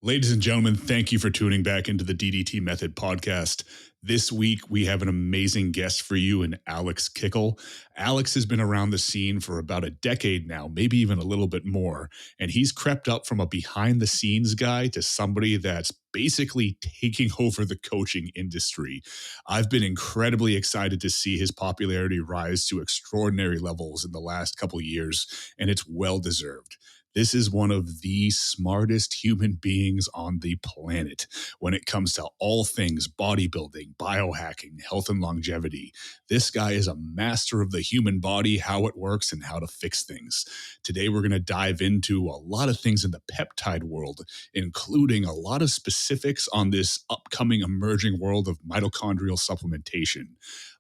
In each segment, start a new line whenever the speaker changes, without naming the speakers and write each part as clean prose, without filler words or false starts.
Ladies and gentlemen, thank you for tuning back into the DDT Method podcast. This week, we have an amazing guest for you in Alex Kikel. Alex has been around the scene for about a decade now, maybe even a little bit more, and he's crept up from a behind-the-scenes guy to somebody that's basically taking over the coaching industry. I've been incredibly excited to see his popularity rise to extraordinary levels in the last couple of years, and it's well-deserved. This is one of the smartest human beings on the planet when it comes to all things bodybuilding, biohacking, health and longevity. This guy is a master of the human body, how it works, and how to fix things. Today, we're going to dive into a lot of things in the peptide world, including a lot of specifics on this upcoming emerging world of mitochondrial supplementation.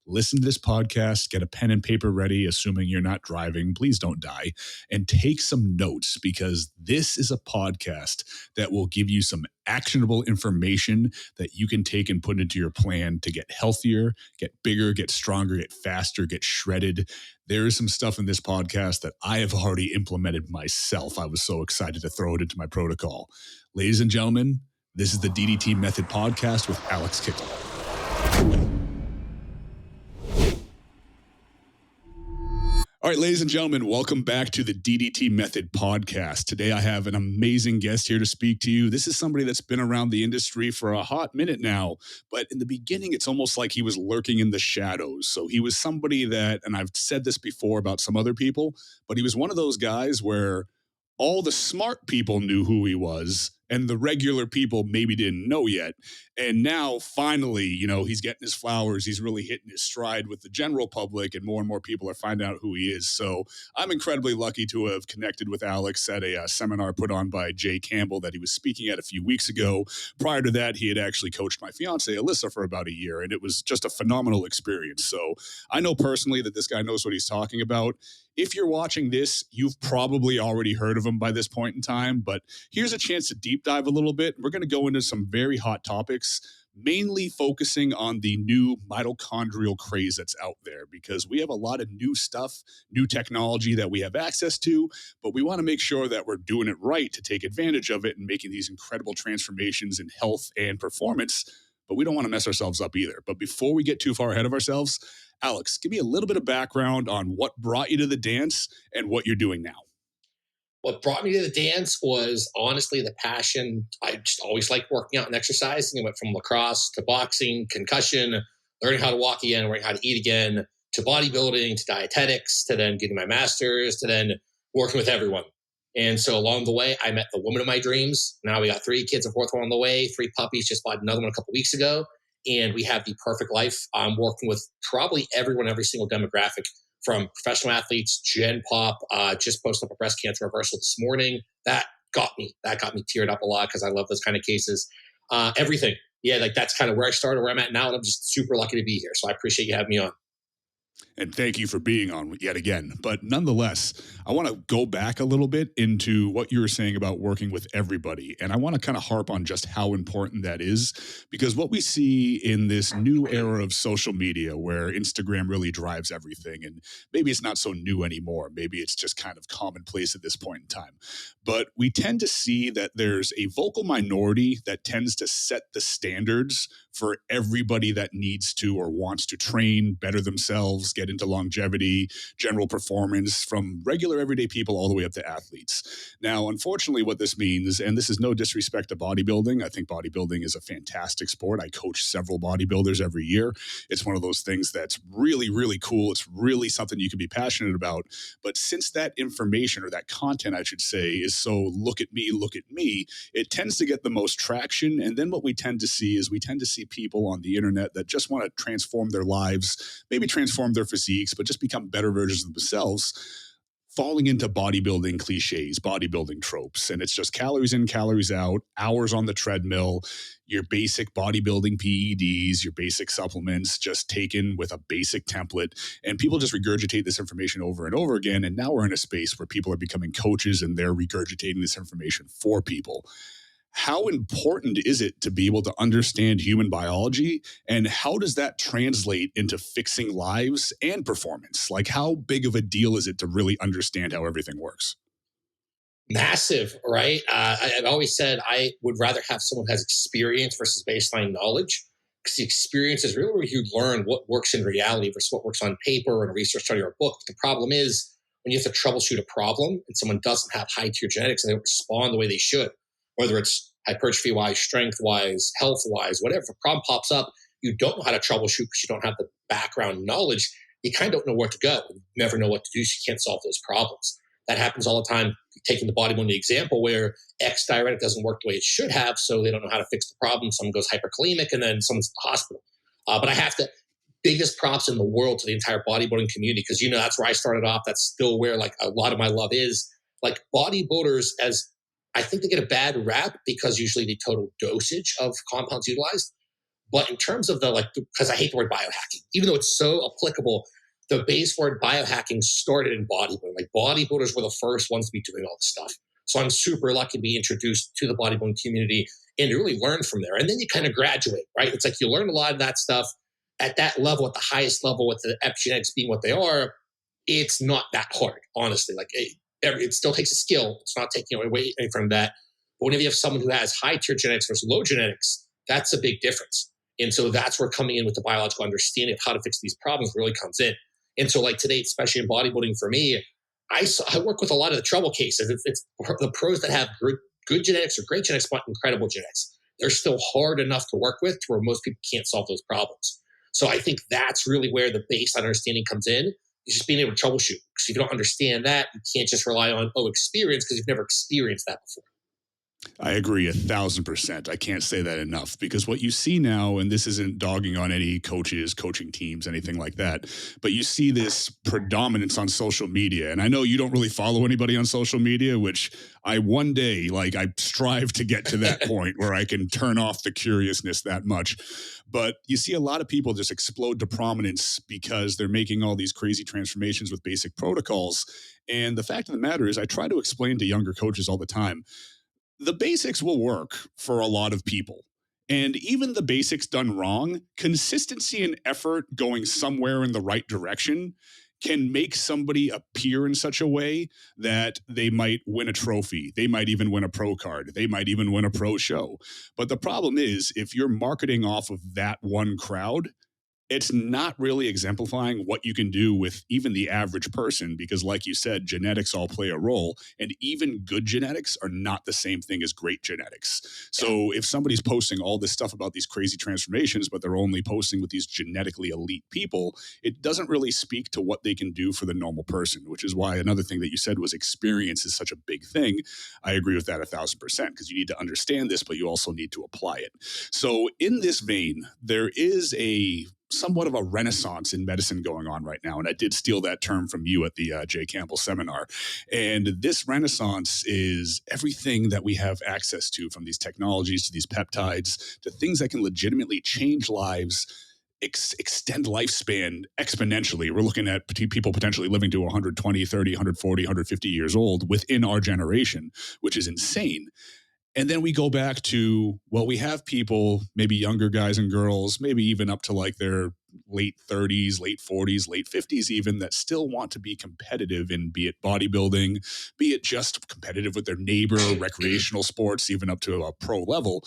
Listen to this podcast, get a pen and paper ready, assuming you're not driving. Please don't die. And take some notes, because this is a podcast that will give you some actionable information that you can take and put into your plan to get healthier, get bigger, get stronger, get faster, get shredded. There is some stuff in this podcast that I have already implemented myself. I was so excited to throw it into my protocol. Ladies and gentlemen, this is the DDT Method podcast with Alex Kikel. All right, ladies and gentlemen, welcome back to the DDT Method podcast. Today, I have an amazing guest here to speak to you. This is somebody that's been around the industry for a hot minute now, but in the beginning, it's almost like he was lurking in the shadows. So he was somebody that, and I've said this before about some other people, but he was one of those guys where all the smart people knew who he was, and the regular people maybe didn't know yet. And now, finally, he's getting his flowers. He's really hitting his stride with the general public, and more people are finding out who he is. So I'm incredibly lucky to have connected with Alex at a seminar put on by Jay Campbell that he was speaking at a few weeks ago. Prior to that, he had actually coached my fiance, Alyssa, for about a year, and it was just a phenomenal experience. So I know personally that this guy knows what he's talking about. If you're watching this, you've probably already heard of him by this point in time, but here's a chance to deep dive a little bit. We're going to go into some very hot topics, mainly focusing on the new mitochondrial craze that's out there, because we have a lot of new stuff, new technology that we have access to, but we want to make sure that we're doing it right to take advantage of it and making these incredible transformations in health and performance. But we don't want to mess ourselves up either. But before we get too far ahead of ourselves, Alex, give me a little bit of background on what brought you to the dance and what you're doing now.
What brought me to the dance was honestly the passion. I just always liked working out and exercising. I went from lacrosse to boxing, concussion, learning how to walk again, learning how to eat again, to bodybuilding, to dietetics, to then getting my master's, to then working with everyone. And so along the way, I met the woman of my dreams. Now we got 3 kids, a 4th one on the way, 3 puppies, just bought another one a couple weeks ago. And we have the perfect life. I'm working with probably everyone, every single demographic, from professional athletes, Gen Pop, just posted up a breast cancer reversal this morning. That got me teared up a lot because I love those kind of cases. Everything. Yeah, like that's kind of where I started, where I'm at now. And I'm just super lucky to be here. So I appreciate you having me on.
And thank you for being on yet again. But nonetheless, I want to go back a little bit into what you were saying about working with everybody. And I want to kind of harp on just how important that is, because what we see in this new era of social media where Instagram really drives everything, and maybe it's not so new anymore. Maybe it's just kind of commonplace at this point in time. But we tend to see that there's a vocal minority that tends to set the standards for everybody that needs to or wants to train, better themselves, get into longevity, general performance, from regular everyday people all the way up to athletes. Now, unfortunately, what this means, and this is no disrespect to bodybuilding, I think bodybuilding is a fantastic sport. I coach several bodybuilders every year. It's one of those things that's really, really cool. It's really something you can be passionate about. But since that information, or that content, I should say, is so look at me, it tends to get the most traction. And then what we tend to see is people on the internet that just want to transform their lives, maybe transform their physiques, but just become better versions of themselves, falling into bodybuilding cliches, bodybuilding tropes. And it's just calories in, calories out, hours on the treadmill, your basic bodybuilding PEDs, your basic supplements, just taken with a basic template. And people just regurgitate this information over and over again. And now we're in a space where people are becoming coaches and they're regurgitating this information for people. How important is it to be able to understand human biology, and how does that translate into fixing lives and performance? Like, how big of a deal is it to really understand how everything works?
Massive, right? I've always said I would rather have someone who has experience versus baseline knowledge, because the experience is really where you learn what works in reality versus what works on paper and a research study or a book. But the problem is when you have to troubleshoot a problem and someone doesn't have high tier genetics and they don't respond the way they should, whether it's hypertrophy wise, strength wise, health wise, whatever. If a problem pops up, you don't know how to troubleshoot because you don't have the background knowledge. You kind of don't know where to go. You never know what to do, so you can't solve those problems. That happens all the time. Taking the bodybuilding example where X diuretic doesn't work the way it should have, so they don't know how to fix the problem. Someone goes hyperkalemic and then someone's in the hospital. But I have to, biggest props in the world to the entire bodybuilding community, because that's where I started off. That's still where like a lot of my love is. Like bodybuilders, as I think they get a bad rap because usually the total dosage of compounds utilized. But in terms of because I hate the word biohacking, even though it's so applicable, the base word biohacking started in bodybuilding. Like bodybuilders were the first ones to be doing all this stuff. So I'm super lucky to be introduced to the bodybuilding community and to really learn from there. And then you kind of graduate, right? It's like you learn a lot of that stuff at that level, at the highest level, with the epigenetics being what they are. It's not that hard, honestly. Like it still takes a skill. It's not taking away from that. But whenever you have someone who has high tier genetics versus low genetics, that's a big difference. And so that's where coming in with the biological understanding of how to fix these problems really comes in. And so like today, especially in bodybuilding for me, I work with a lot of the trouble cases. It's the pros that have good genetics or great genetics, but incredible genetics. They're still hard enough to work with to where most people can't solve those problems. So I think that's really where the base understanding comes in, is just being able to troubleshoot. Because if you don't understand that, you can't just rely on, experience, because you've never experienced that before.
I agree 1,000%. I can't say that enough, because what you see now, and this isn't dogging on any coaches, coaching teams, anything like that, but you see this predominance on social media. And I know you don't really follow anybody on social media, which I one day, I strive to get to that point where I can turn off the curiousness that much. But you see a lot of people just explode to prominence because they're making all these crazy transformations with basic protocols. And the fact of the matter is, I try to explain to younger coaches all the time, the basics will work for a lot of people. And even the basics done wrong, consistency and effort going somewhere in the right direction can make somebody appear in such a way that they might win a trophy. They might even win a pro card. They might even win a pro show. But the problem is, if you're marketing off of that one crowd, it's not really exemplifying what you can do with even the average person, because like you said, genetics all play a role, and even good genetics are not the same thing as great genetics. So if somebody's posting all this stuff about these crazy transformations, but they're only posting with these genetically elite people, it doesn't really speak to what they can do for the normal person, which is why another thing that you said was experience is such a big thing. I agree with that 1,000%, because you need to understand this, but you also need to apply it. So in this vein, there is somewhat of a renaissance in medicine going on right now. And I did steal that term from you at the Jay Campbell seminar. And this renaissance is everything that we have access to, from these technologies to these peptides to things that can legitimately change lives, extend lifespan exponentially. We're looking at people potentially living to 120, 30, 140, 150 years old within our generation, which is insane. And then we go back to, we have people, maybe younger guys and girls, maybe even up to their late 30s, late 40s, late 50s even, that still want to be competitive in, be it bodybuilding, be it just competitive with their neighbor, recreational sports, even up to a pro level,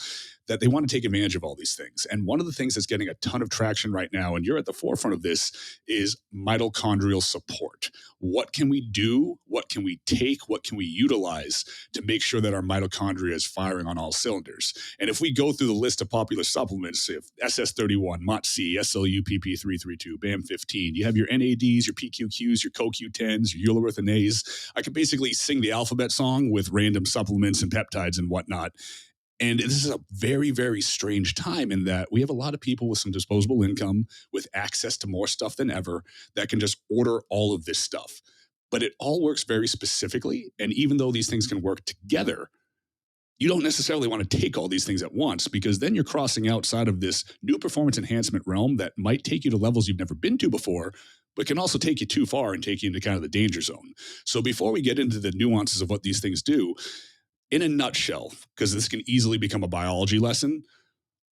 that they want to take advantage of all these things. And one of the things that's getting a ton of traction right now, and you're at the forefront of this, is mitochondrial support. What can we do? What can we take? What can we utilize to make sure that our mitochondria is firing on all cylinders? And if we go through the list of popular supplements, if SS31, MOTC, SLU, PP332, BAM15, you have your NADs, your PQQs, your CoQ10s, your uloerythanase. I could basically sing the alphabet song with random supplements and peptides and whatnot. And this is a very, very strange time in that we have a lot of people with some disposable income, with access to more stuff than ever, that can just order all of this stuff. But it all works very specifically. And even though these things can work together, you don't necessarily want to take all these things at once, because then you're crossing outside of this new performance enhancement realm that might take you to levels you've never been to before, but can also take you too far and take you into kind of the danger zone. So before we get into the nuances of what these things do, in a nutshell, because this can easily become a biology lesson,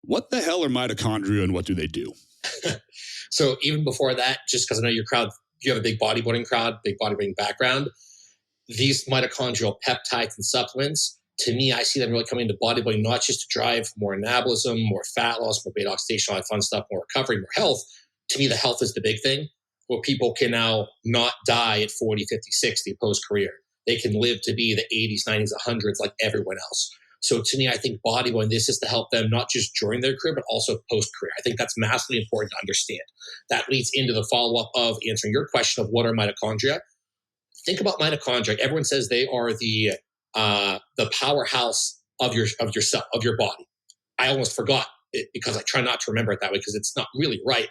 what the hell are mitochondria and what do they do?
So even before that, just because I know your crowd, you have a big bodybuilding crowd, big bodybuilding background, these mitochondrial peptides and supplements, to me, I see them really coming into bodybuilding, not just to drive more anabolism, more fat loss, more beta oxidation, all that fun stuff, more recovery, more health. To me, the health is the big thing, where people can now not die at 40, 50, 60 post-career. They can live to be the 80s, 90s, 100s like everyone else. So to me, I think bodybuilding, this is to help them not just during their career, but also post-career. I think that's massively important to understand. That leads into the follow-up of answering your question of what are mitochondria. Think about mitochondria. Everyone says they are the powerhouse of your cell, of your body. I almost forgot it because I try not to remember it that way because it's not really right.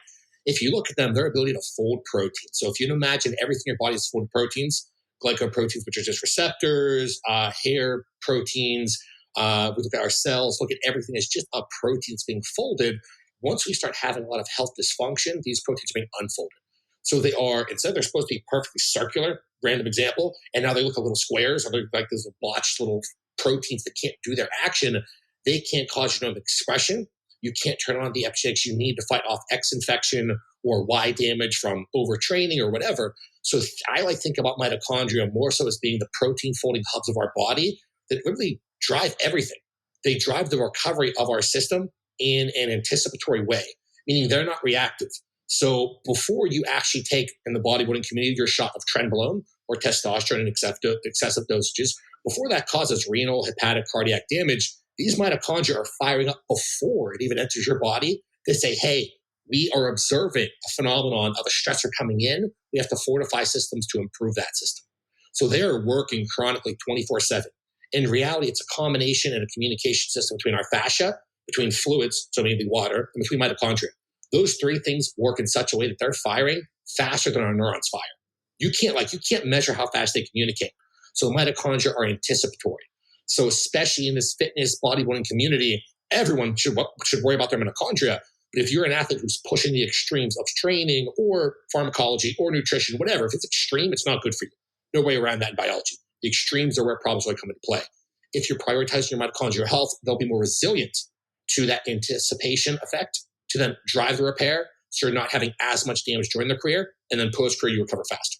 If you look at them, their ability to fold proteins. So if you imagine everything in your body is folded proteins, glycoproteins, which are just receptors, hair proteins. We look at our cells, look at everything as just a protein that's being folded. Once we start having a lot of health dysfunction, these proteins are being unfolded. So they are, instead they're supposed to be perfectly circular, random example, and now they look like little squares, or they're like those blotched little proteins that can't do their action. They can't cause genomic expression. You can't turn on the epigenetics you need to fight off X infection or Y damage from overtraining or whatever. So I like to think about mitochondria more so as being the protein folding hubs of our body that really drive everything. They drive the recovery of our system in an anticipatory way, meaning they're not reactive. So before you actually take, in the bodybuilding community, your shot of trenbolone or testosterone in excessive dosages, before that causes renal, hepatic, cardiac damage, these mitochondria are firing up before it even enters your body to say, hey, we are observing a phenomenon of a stressor coming in. We have to fortify systems to improve that system. So they are working chronically 24/7. In reality, it's a combination and a communication system between our fascia, between fluids, so mainly water, and between mitochondria. Those three things work in such a way that they're firing faster than our neurons fire. You can't measure how fast they communicate. So mitochondria are anticipatory. So especially in this fitness bodybuilding community, everyone should worry about their mitochondria. But if you're an athlete who's pushing the extremes of training or pharmacology or nutrition, whatever, if it's extreme, it's not good for you. No way around that in biology. The extremes are where problems really come into play. If you're prioritizing your mitochondrial health, they'll be more resilient to that anticipation effect to then drive the repair, so you're not having as much damage during the career, and then post-career you recover faster.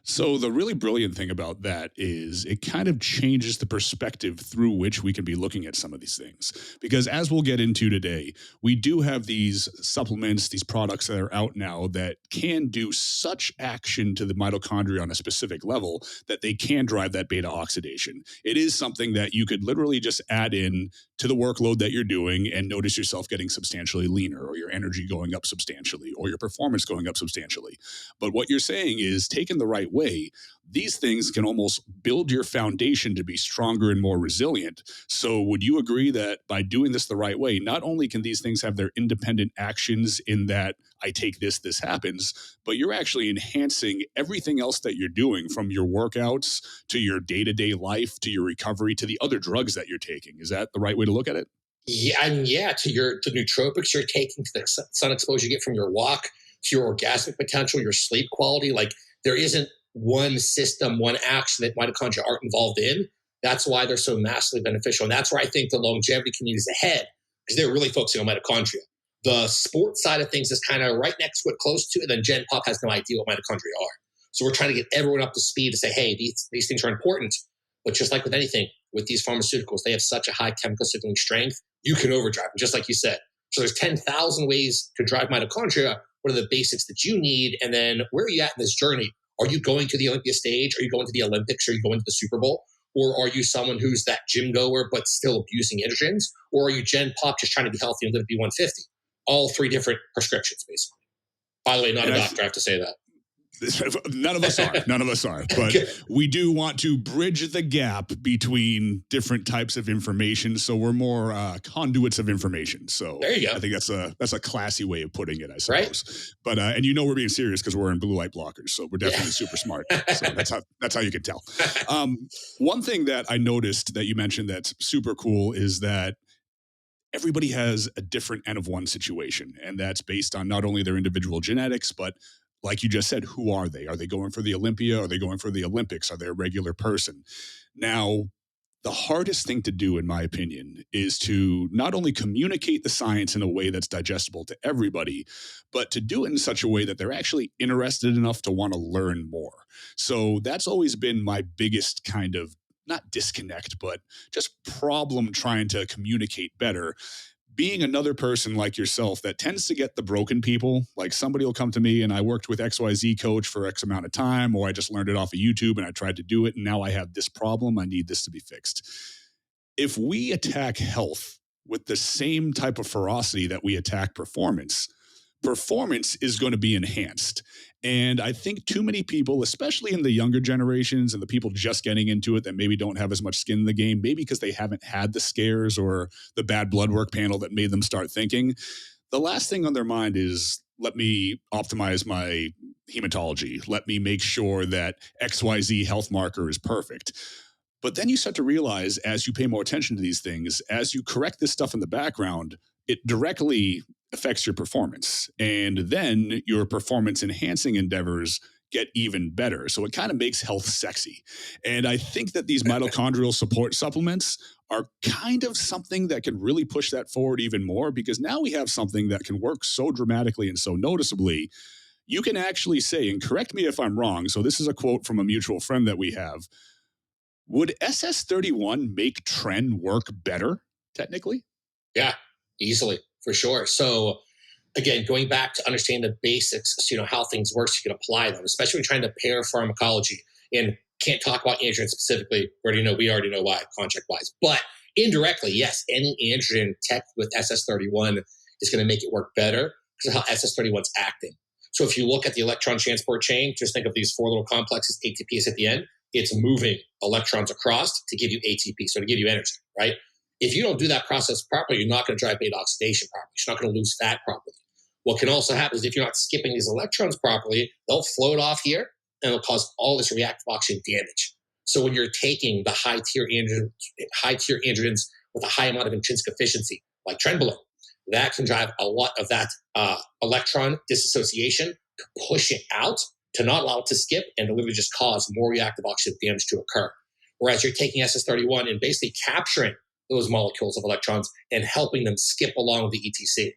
So the really brilliant thing about that is it kind of changes the perspective through which we can be looking at some of these things. Because as we'll get into today, we do have these supplements, these products that are out now that can do such action to the mitochondria on a specific level that they can drive that beta oxidation. It is something that you could literally just add in to the workload that you're doing and notice yourself getting substantially leaner, or your energy going up substantially, or your performance going up substantially. But what you're saying is, taken the right way, these things can almost build your foundation to be stronger and more resilient. So would you agree that by doing this the right way, not only can these things have their independent actions in that I take this, this happens, but you're actually enhancing everything else that you're doing, from your workouts to your day-to-day life to your recovery to the other drugs that you're taking? Is that the right way to look at it?
Yeah, and to the nootropics you're taking, to the sun exposure you get from your walk, to your orgasmic potential, your sleep quality. Like, there isn't one system, one action that mitochondria aren't involved in. That's why they're so massively beneficial. And that's where I think the longevity community is ahead, because they're really focusing on mitochondria. The sports side of things is kind of right next to it, close to it. And then Gen Pop has no idea what mitochondria are. So we're trying to get everyone up to speed to say, hey, these things are important. But just like with anything, with these pharmaceuticals, they have such a high chemical signaling strength, you can overdrive them, just like you said. So there's 10,000 ways to drive mitochondria. What are the basics that you need? And then where are you at in this journey? Are you going to the Olympia stage? Are you going to the Olympics? Are you going to the Super Bowl? Or are you someone who's that gym goer but still abusing androgens? Or are you Gen Pop, just trying to be healthy and live to be 150? All three different prescriptions, basically. By the way, not a doctor, I have to say that.
None of us are. None of us are. But we do want to bridge the gap between different types of information, so we're more conduits of information. So
there you go.
I think that's a classy way of putting it, I suppose. Right? But and we're being serious because we're in blue light blockers, so we're definitely super smart. So that's how you can tell. One thing that I noticed that you mentioned that's super cool is that everybody has a different N of one situation, and that's based on not only their individual genetics, but like you just said, who are they? Are they going for the Olympia? Are they going for the Olympics? Are they a regular person? Now, the hardest thing to do, in my opinion, is to not only communicate the science in a way that's digestible to everybody, but to do it in such a way that they're actually interested enough to want to learn more. So that's always been my biggest kind of not disconnect, but just problem trying to communicate better, being another person like yourself that tends to get the broken people. Like somebody will come to me and I worked with XYZ coach for X amount of time, or I just learned it off of YouTube and I tried to do it. And now I have this problem. I need this to be fixed. If we attack health with the same type of ferocity that we attack performance, performance is going to be enhanced. And I think too many people, especially in the younger generations and the people just getting into it that maybe don't have as much skin in the game, maybe because they haven't had the scares or the bad blood work panel that made them start thinking, the last thing on their mind is, let me optimize my hematology. Let me make sure that XYZ health marker is perfect. But then you start to realize, as you pay more attention to these things, as you correct this stuff in the background, it directly affects your performance. And then your performance enhancing endeavors get even better. So it kind of makes health sexy. And I think that these mitochondrial support supplements are kind of something that can really push that forward even more, because now we have something that can work so dramatically and so noticeably. You can actually say, and correct me if I'm wrong, so this is a quote from a mutual friend that we have, would SS31 make Tren work better, technically?
Yeah, easily, for sure. So again, going back to understand the basics, so you know how things work, so you can apply them, especially when trying to pair pharmacology. And can't talk about androgen specifically. We already know why, contract wise. But indirectly, yes, any androgen tech with SS31 is going to make it work better because of how SS31 is acting. So if you look at the electron transport chain, just think of these four little complexes, ATP is at the end. It's moving electrons across to give you ATP, so to give you energy, right? If you don't do that process properly, you're not going to drive beta oxidation properly. You're not going to lose fat properly. What can also happen is if you're not skipping these electrons properly, they'll float off here and it'll cause all this reactive oxygen damage. So when you're taking the high tier androgens with a high amount of intrinsic efficiency, like trenbolone, that can drive a lot of that electron disassociation to push it out, to not allow it to skip, and to literally just cause more reactive oxygen damage to occur. Whereas you're taking SS31 and basically capturing those molecules of electrons and helping them skip along the ETC.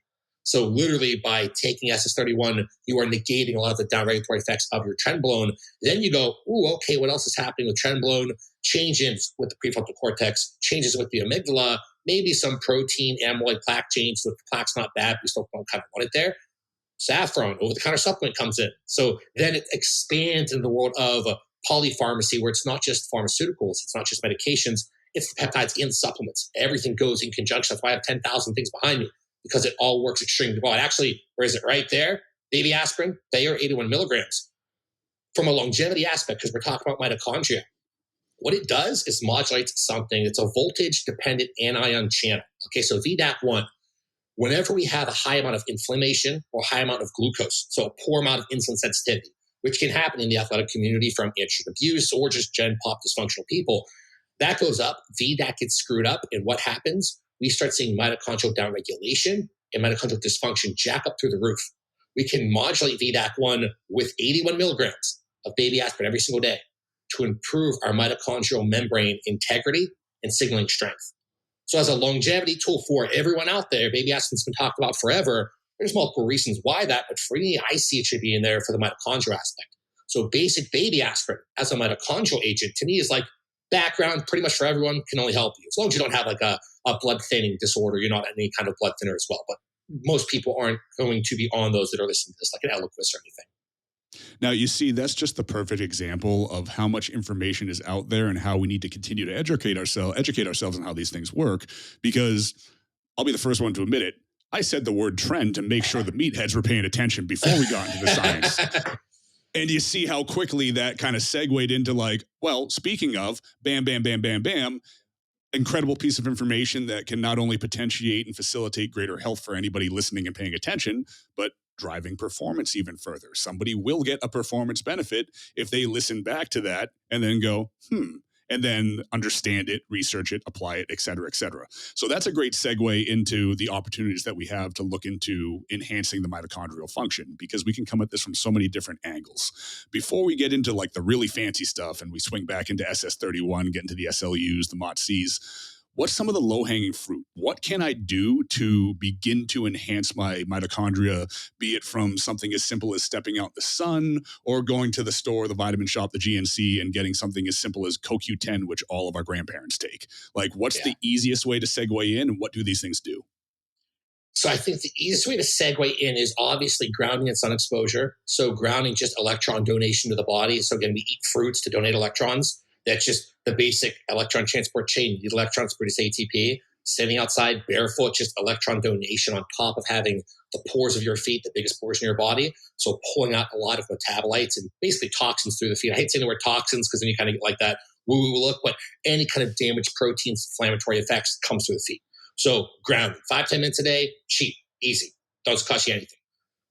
So literally by taking SS31, you are negating a lot of the downregulatory effects of your trenbolone. Then you go, ooh, okay, what else is happening with trenbolone? Changes with the prefrontal cortex, changes with the amygdala, maybe some protein, amyloid plaque change. So if the plaque's not bad, we still don't kind of want it there. Saffron, over-the-counter supplement comes in. So then it expands into the world of polypharmacy, where it's not just pharmaceuticals, it's not just medications, it's the peptides and supplements. Everything goes in conjunction. That's why I have 10,000 things behind me, because it all works extremely well. And actually, where is it? Right there, baby aspirin, Bayer 81 milligrams. From a longevity aspect, because we're talking about mitochondria, what it does is modulates something. It's a voltage-dependent anion channel. Okay, so VDAC1, whenever we have a high amount of inflammation or high amount of glucose, so a poor amount of insulin sensitivity, which can happen in the athletic community from androgen abuse or just gen pop dysfunctional people, that goes up, VDAC gets screwed up, and what happens? We start seeing mitochondrial downregulation and mitochondrial dysfunction jack up through the roof. We can modulate VDAC1 with 81 milligrams of baby aspirin every single day to improve our mitochondrial membrane integrity and signaling strength. So as a longevity tool for everyone out there, baby aspirin's been talked about forever. There's multiple reasons why that, but for me, I see it should be in there for the mitochondrial aspect. So basic baby aspirin as a mitochondrial agent to me is like background, pretty much for everyone, can only help you. As long as you don't have like a blood thinning disorder, you're not on any kind of blood thinner as well. But most people aren't going to be on those that are listening to this, like an Eliquis or anything.
Now, you see, that's just the perfect example of how much information is out there and how we need to continue to educate ourselves on how these things work, because I'll be the first one to admit it. I said the word trend to make sure the meatheads were paying attention before we got into the science. And you see how quickly that kind of segued into like, well, speaking of, bam, bam, bam, bam, bam, incredible piece of information that can not only potentiate and facilitate greater health for anybody listening and paying attention, but driving performance even further. Somebody will get a performance benefit if they listen back to that and then go, and then understand it, research it, apply it, et cetera, et cetera. So that's a great segue into the opportunities that we have to look into enhancing the mitochondrial function, because we can come at this from so many different angles. Before we get into like the really fancy stuff and we swing back into SS31, get into the SLUs, the MOTCs, what's some of the low-hanging fruit? What can I do to begin to enhance my mitochondria, be it from something as simple as stepping out in the sun or going to the store, the vitamin shop, the GNC, and getting something as simple as CoQ10, which all of our grandparents take? Like, what's the easiest way to segue in, and what do these things do?
So I think the easiest way to segue in is obviously grounding and sun exposure. So grounding, just electron donation to the body. So again, we eat fruits to donate electrons. That's just the basic electron transport chain. You need electrons to produce ATP. Standing outside barefoot, just electron donation on top of having the pores of your feet, the biggest pores in your body. So pulling out a lot of metabolites and basically toxins through the feet. I hate saying the word toxins because then you kind of get like that woo-woo look, but any kind of damaged proteins, inflammatory effects comes through the feet. So grounding, 5-10 minutes a day, cheap, easy, doesn't cost you anything.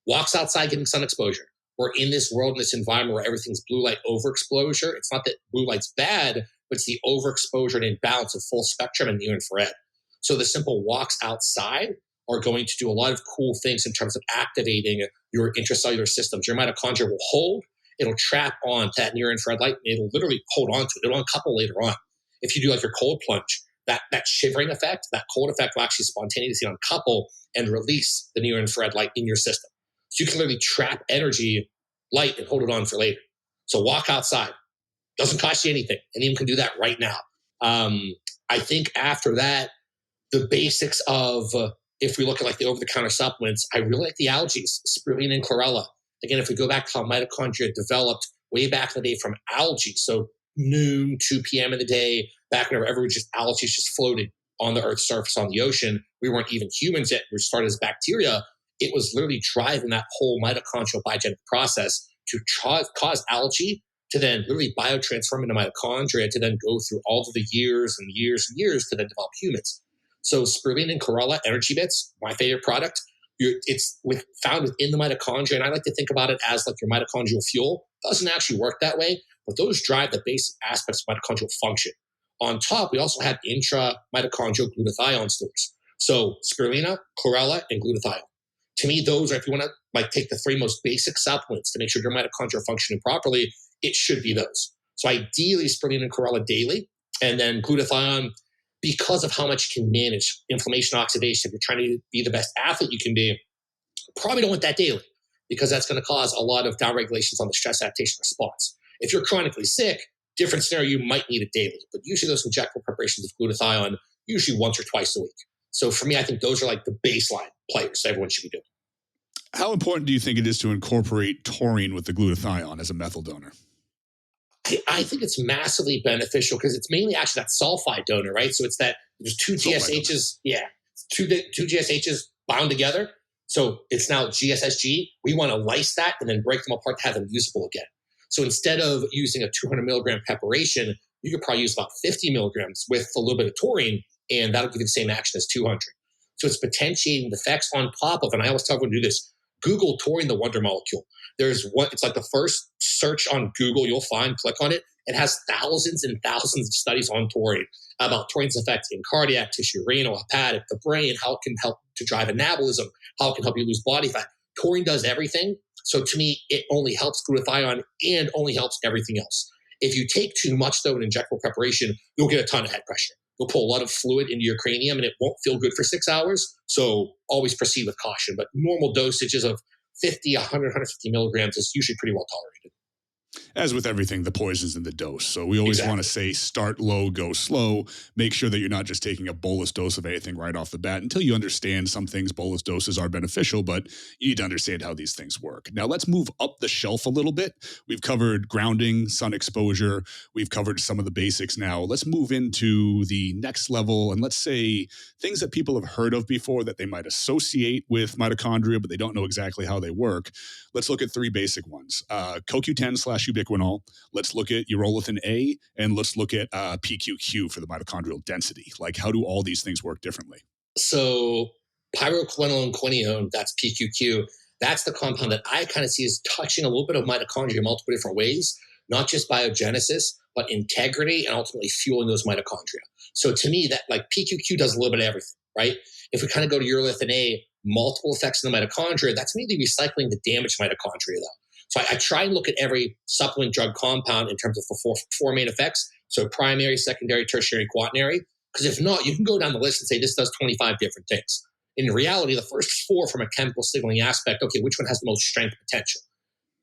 Walks outside, getting sun exposure. We're in this world, in this environment where everything's blue light overexposure. It's not that blue light's bad, but it's the overexposure and imbalance of full spectrum and near infrared. So the simple walks outside are going to do a lot of cool things in terms of activating your intracellular systems. Your mitochondria will hold, it'll trap on to that near infrared light, and it'll literally hold on to it. It'll uncouple later on. If you do like your cold plunge, that shivering effect, that cold effect will actually spontaneously uncouple and release the near infrared light in your system. So you can literally trap energy, light, and hold it on for later. So walk outside. Doesn't cost you anything. Anyone can do that right now. I think after that, the basics of, if we look at like the over-the-counter supplements, I really like the algae, spirulina and chlorella. Again, if we go back to how mitochondria developed way back in the day from algae, so noon, 2 p.m. in the day, back whenever everyone just algae just floated on the Earth's surface on the ocean. We weren't even humans yet. We started as bacteria. It was literally driving that whole mitochondrial biogenic process to cause algae to then literally biotransform into mitochondria to then go through all of the years and years and years to then develop humans. So spirulina and chlorella, energy bits, my favorite product. It's found within the mitochondria, and I like to think about it as like your mitochondrial fuel. It doesn't actually work that way, but those drive the basic aspects of mitochondrial function. On top, we also have intra-mitochondrial glutathione stores. So spirulina, chlorella, and glutathione. To me, those are, if you want to like take the 3 most basic supplements to make sure your mitochondria are functioning properly, it should be those. So ideally, spirulina and chlorella daily, and then glutathione, because of how much it can manage inflammation, oxidation. If you're trying to be the best athlete you can be, probably don't want that daily, because that's going to cause a lot of downregulations on the stress adaptation response. If you're chronically sick, different scenario, you might need it daily. But usually those injectable preparations of glutathione, usually once or twice a week. So for me, I think those are like the baseline players everyone should be doing.
How important do you think it is to incorporate taurine with the glutathione as a methyl donor?
I think it's massively beneficial because it's mainly actually that sulfide donor, right? So it's that there's 2 GSHs, two GSHs bound together. So it's now GSSG. We want to lyse that and then break them apart to have them usable again. So instead of using a 200 milligram preparation, you could probably use about 50 milligrams with a little bit of taurine, and that'll give you the same action as 200. So it's potentiating the effects on top of, and I always tell everyone to do this, Google taurine, the wonder molecule. It's like the first search on Google you'll find, click on it. It has thousands and thousands of studies on taurine about taurine's effect in cardiac tissue, renal, hepatic, the brain, how it can help to drive anabolism, how it can help you lose body fat. Taurine does everything. So to me, it only helps glutathione and only helps everything else. If you take too much, though, in injectable preparation, you'll get a ton of head pressure. You'll pull a lot of fluid into your cranium and it won't feel good for 6 hours. So always proceed with caution. But normal dosages of 50, 100, 150 milligrams is usually pretty well tolerated.
As with everything, the poison's in the dose. So we always want to say start low, go slow. Make sure that you're not just taking a bolus dose of anything right off the bat until you understand some things, bolus doses are beneficial, but you need to understand how these things work. Now let's move up the shelf a little bit. We've covered grounding, sun exposure. We've covered some of the basics now. Let's move into the next level and let's say things that people have heard of before that they might associate with mitochondria, but they don't know exactly how they work. Let's look at 3 basic ones. CoQ10/ubiquinol. Let's look at urolithin A, and let's look at PQQ for the mitochondrial density. Like, how do all these things work differently?
So pyroquinol quinone, that's PQQ. That's the compound that I kind of see as touching a little bit of mitochondria in multiple different ways. not just biogenesis, but integrity and ultimately fueling those mitochondria. So to me, that like PQQ does a little bit of everything, right? If we kind of go to urolithin A, multiple effects in the mitochondria, that's mainly recycling the damaged mitochondria though. So I try and look at every supplement drug compound in terms of the four main effects. So primary, secondary, tertiary, quaternary. Because if not, you can go down the list and say this does 25 different things. In reality, the first four from a chemical signaling aspect, okay, which one has the most strength potential?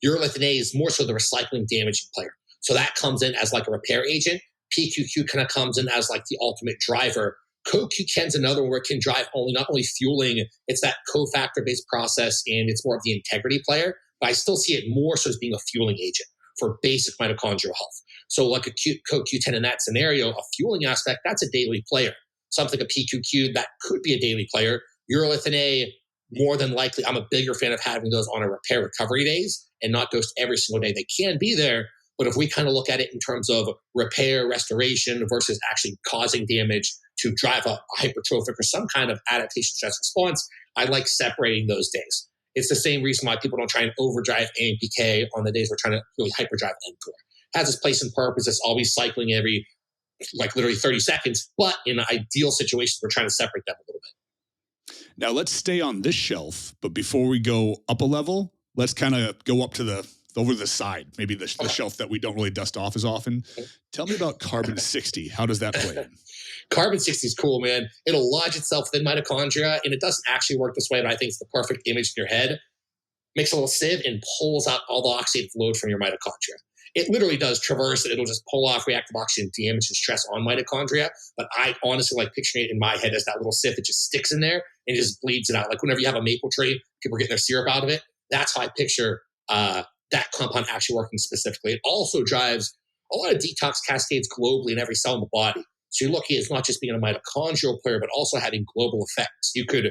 Urolithin A is more so the recycling damaging player. So that comes in as like a repair agent. PQQ kind of comes in as like the ultimate driver. CoQ10 is another one where it can drive not only fueling, it's that cofactor-based process, and it's more of the integrity player, but I still see it more so as being a fueling agent for basic mitochondrial health. So like a CoQ10 in that scenario, a fueling aspect, that's a daily player. Something like a PQQ, that could be a daily player. Urolithin A, more than likely, I'm a bigger fan of having those on a repair recovery days and not dosed every single day. They can be there, but if we kind of look at it in terms of repair, restoration versus actually causing damage to drive a hypertrophic or some kind of adaptation stress response, I like separating those days. It's the same reason why people don't try and overdrive AMPK on the days we're trying to really hyperdrive mTOR. It has its place and purpose. It's always cycling every, like literally 30 seconds, but in ideal situations, we're trying to separate them a little bit.
Now let's stay on this shelf, but before we go up a level, let's kind of go up to the over the side, maybe the shelf that we don't really dust off as often. Tell me about carbon 60. How does that play in?
Carbon 60 is cool, man. It'll lodge itself within mitochondria, and it doesn't actually work this way, but I think it's the perfect image in your head. Makes a little sieve and pulls out all the oxidative load from your mitochondria. It literally does traverse it. It'll just pull off reactive oxygen damage and stress on mitochondria. But I honestly like picturing it in my head as that little sieve that just sticks in there and just bleeds it out. Like whenever you have a maple tree, people are getting their syrup out of it. That's how I picture that compound actually working specifically. It also drives a lot of detox cascades globally in every cell in the body. So you're looking at it's not just being a mitochondrial player, but also having global effects. You could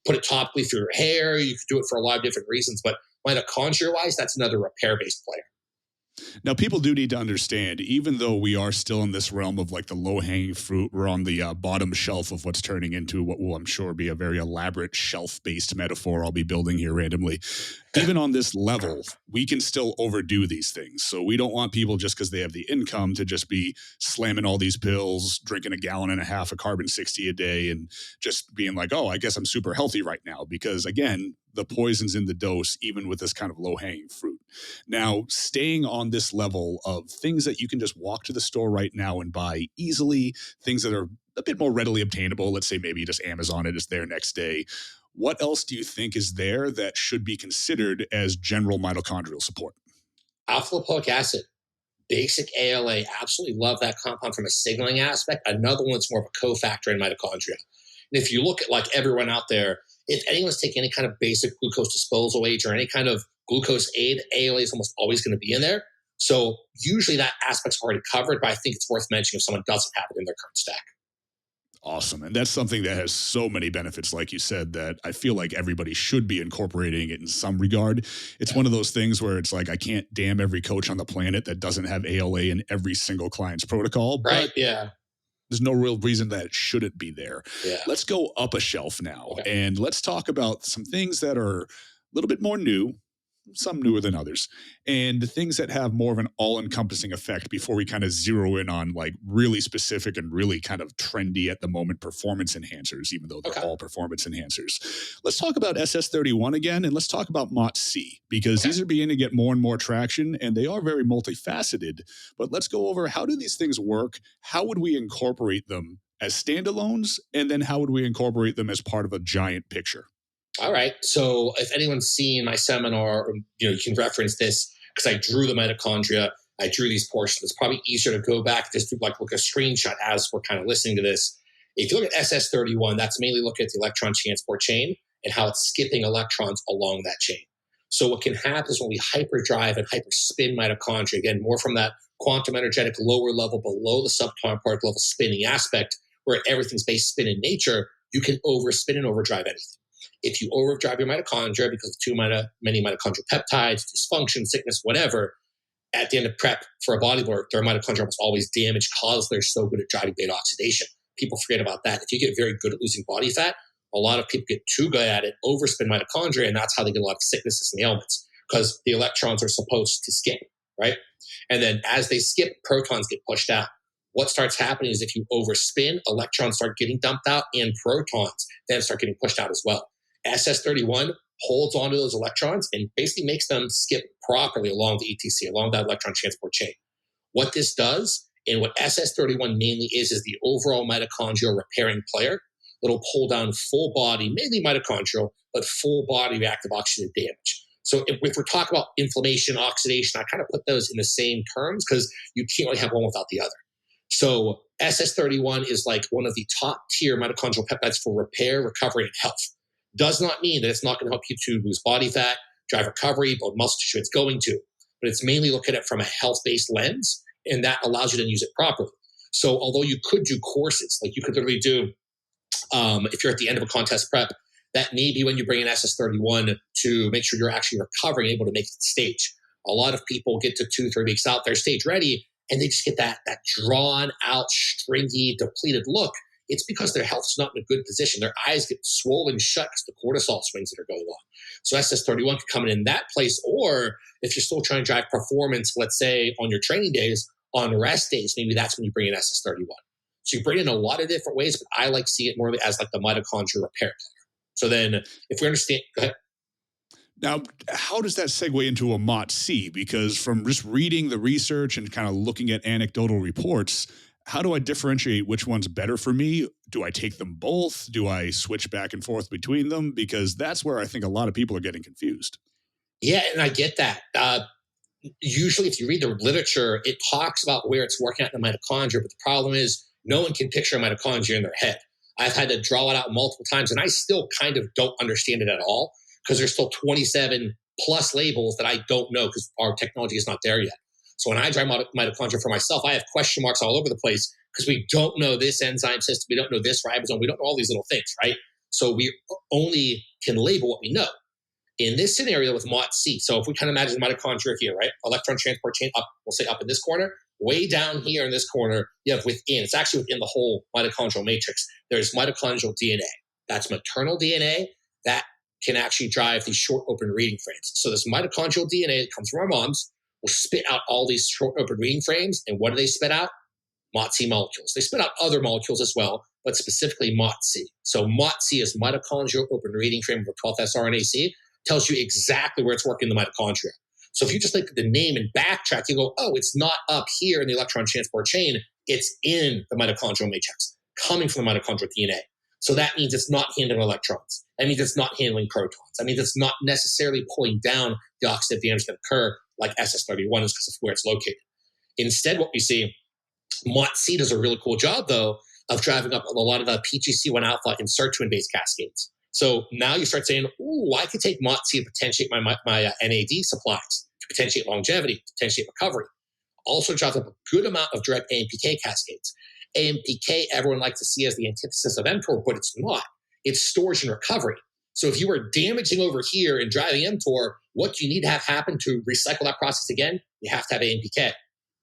put it topically for your hair. You could do it for a lot of different reasons. But mitochondria-wise, that's another repair-based player.
Now, people do need to understand, even though we are still in this realm of like the low-hanging fruit, we're on the bottom shelf of what's turning into what will, I'm sure, be a very elaborate shelf-based metaphor I'll be building here randomly. Even on this level, we can still overdo these things. So we don't want people just because they have the income to just be slamming all these pills, drinking 1.5 gallons of carbon 60 a day and just being like, oh, I guess I'm super healthy right now. Because again, the poison's in the dose, even with this kind of low-hanging fruit. Now, staying on this level of things that you can just walk to the store right now and buy easily, things that are a bit more readily obtainable, let's say maybe just Amazon it is there next day. What else do you think is there that should be considered as general mitochondrial support?
Alpha-lipoic acid, basic ALA, absolutely love that compound from a signaling aspect. Another one that's more of a cofactor in mitochondria. And if you look at like everyone out there, if anyone's taking any kind of basic glucose disposal age or any kind of glucose aid, ALA is almost always going to be in there. So usually that aspect's already covered, but I think it's worth mentioning if someone doesn't have it in their current stack.
Awesome. And that's something that has so many benefits, like you said, that I feel like everybody should be incorporating it in some regard. It's one of those things where it's like, I can't damn every coach on the planet that doesn't have ALA in every single client's protocol.
Right.
But
yeah.
There's no real reason that it shouldn't be there.
Yeah.
Let's go up a shelf now, and let's talk about some things that are a little bit more new, some newer than others, and the things that have more of an all-encompassing effect before we kind of zero in on like really specific and really kind of trendy at the moment performance enhancers, even though they're all performance enhancers. Let's talk about SS31 again, and let's talk about MOT-C, because these are beginning to get more and more traction, and they are very multifaceted. But let's go over, how do these things work? How would we incorporate them as standalones? And then how would we incorporate them as part of a giant picture?
All right. So if anyone's seen my seminar, you can reference this because I drew the mitochondria. I drew these portions. It's probably easier to go back, just to like look a screenshot as we're kind of listening to this. If you look at SS31, that's mainly looking at the electron transport chain and how it's skipping electrons along that chain. So what can happen is when we hyperdrive and hyperspin mitochondria, again, more from that quantum energetic lower level below the subatomic particle level spinning aspect, where everything's based spin in nature, you can overspin and overdrive anything. If you overdrive your mitochondria because of too many mitochondrial peptides, dysfunction, sickness, whatever, at the end of prep for a bodybuilder, their mitochondria almost always damaged because they're so good at driving beta oxidation. People forget about that. If you get very good at losing body fat, a lot of people get too good at it, overspin mitochondria, and that's how they get a lot of sicknesses and ailments, because the electrons are supposed to skip, right? And then as they skip, protons get pushed out. What starts happening is if you overspin, electrons start getting dumped out and protons then start getting pushed out as well. SS31 holds onto those electrons and basically makes them skip properly along the ETC, along that electron transport chain. What this does, and what SS31 mainly is the overall mitochondrial repairing player. It'll pull down full body, mainly mitochondrial, but full body reactive oxidative damage. So if we're talking about inflammation, oxidation, I kind of put those in the same terms because you can't really have one without the other. So SS31 is like one of the top tier mitochondrial peptides for repair, recovery, and health. Does not mean that it's not going to help you to lose body fat, drive recovery, build muscle tissue. It's going to, but it's mainly looking at it from a health-based lens, and that allows you to use it properly. So although you could do courses, like you could literally do, if you're at the end of a contest prep, that may be when you bring in SS31 to make sure you're actually recovering, able to make it to the stage. A lot of people get to 2-3 weeks out, they're stage ready, and they just get that drawn out, stringy, depleted look. It's because their health's not in a good position. Their eyes get swollen shut because the cortisol swings that are going on. So SS31 could come in that place, or if you're still trying to drive performance, let's say on your training days, on rest days, maybe that's when you bring in SS31. So you bring in a lot of different ways, but I like to see it more as like the mitochondrial repair player. So then if we understand, go ahead.
Now, how does that segue into a MOT-C? Because from just reading the research and kind of looking at anecdotal reports, how do I differentiate which one's better for me? Do I take them both? Do I switch back and forth between them? Because that's where I think a lot of people are getting confused.
Yeah, and I get that. Usually, if you read the literature, it talks about where it's working out in the mitochondria, but the problem is no one can picture a mitochondria in their head. I've had to draw it out multiple times, and I still kind of don't understand it at all because there's still 27 plus labels that I don't know because our technology is not there yet. So when I drive mitochondria for myself, I have question marks all over the place because we don't know this enzyme system, we don't know this ribosome, we don't know all these little things, right? So we only can label what we know. In this scenario with MOT-C, so if we kind of imagine mitochondria here, right? Electron transport chain up, we'll say up in this corner, way down here in this corner, you have within, it's actually within the whole mitochondrial matrix, there's mitochondrial DNA. That's maternal DNA that can actually drive these short open reading frames. So this mitochondrial DNA that comes from our moms will spit out all these short open reading frames. And what do they spit out? MOT-C molecules. They spit out other molecules as well, but specifically MOT-C. So MOT-C is mitochondrial open reading frame of a 12S RNA-C, tells you exactly where it's working in the mitochondria. So if you just look at the name and backtrack, you go, oh, it's not up here in the electron transport chain. It's in the mitochondrial matrix, coming from the mitochondrial DNA. So that means it's not handling electrons. That means it's not handling protons. That means it's not necessarily pulling down the oxidative damage that occur like SS31 is because of where it's located. Instead, what we see, MOT-C does a really cool job, though, of driving up a lot of the PGC1 alpha and sirtuin-based cascades. So now you start saying, ooh, I could take MOT-C to potentiate my NAD supplies, to potentiate longevity, to potentiate recovery. Also drives up a good amount of direct AMPK cascades. AMPK, everyone likes to see as the antithesis of mTOR, but it's not. It's storage and recovery. So if you were damaging over here and driving mTOR, what do you need to have happen to recycle that process again? You have to have AMPK.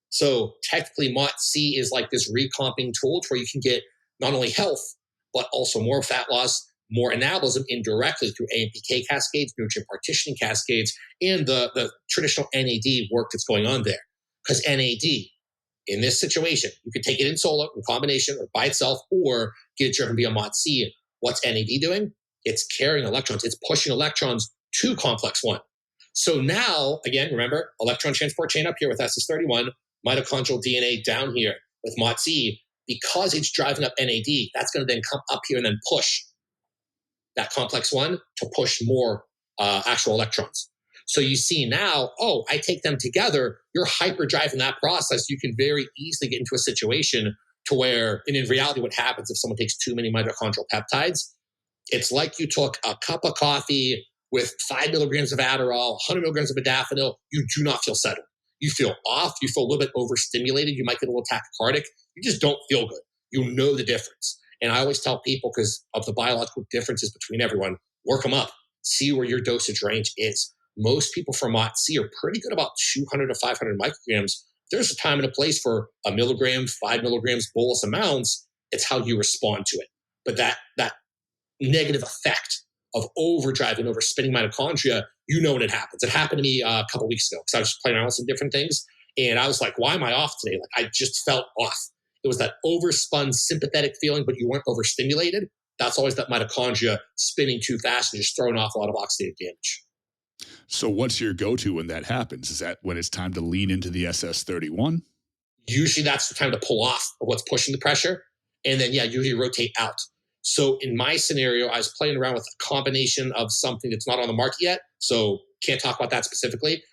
So technically, MOT-C is like this recomping tool where you can get not only health, but also more fat loss, more anabolism indirectly through AMPK cascades, nutrient partitioning cascades, and the traditional NAD work that's going on there. Because NAD, in this situation, you could take it in solo, in combination, or by itself, or get it driven via MOT-C. What's NAD doing? It's carrying electrons. It's pushing electrons to complex 1. So now, again, remember, electron transport chain up here with SS31, mitochondrial DNA down here with MOT-C. Because it's driving up NAD, that's going to then come up here and then push that complex 1 to push more actual electrons. So you see now, oh, I take them together, you're hyper driving that process. You can very easily get into a situation to where, and in reality, what happens if someone takes too many mitochondrial peptides, it's like you took a cup of coffee with 5 milligrams of Adderall, 100 milligrams of modafinil, you do not feel settled. You feel off, you feel a little bit overstimulated, you might get a little tachycardic, you just don't feel good. You know the difference. And I always tell people, because of the biological differences between everyone, work them up, see where your dosage range is. Most people for MOT-C are pretty good about 200 to 500 micrograms. There's a time and a place for a milligram, 5 milligrams, bolus amounts. It's how you respond to it. But that negative effect of overdrive and overspinning mitochondria, you know when it happens. It happened to me a couple weeks ago because I was playing around with some different things. And I was like, why am I off today? Like, I just felt off. It was that overspun sympathetic feeling, but you weren't overstimulated. That's always that mitochondria spinning too fast and just throwing off a lot of oxidative damage.
So what's your go-to when that happens? Is that when it's time to lean into the SS31?
Usually that's the time to pull off of what's pushing the pressure. And then, usually rotate out. So in my scenario, I was playing around with a combination of something that's not on the market yet. So can't talk about that specifically.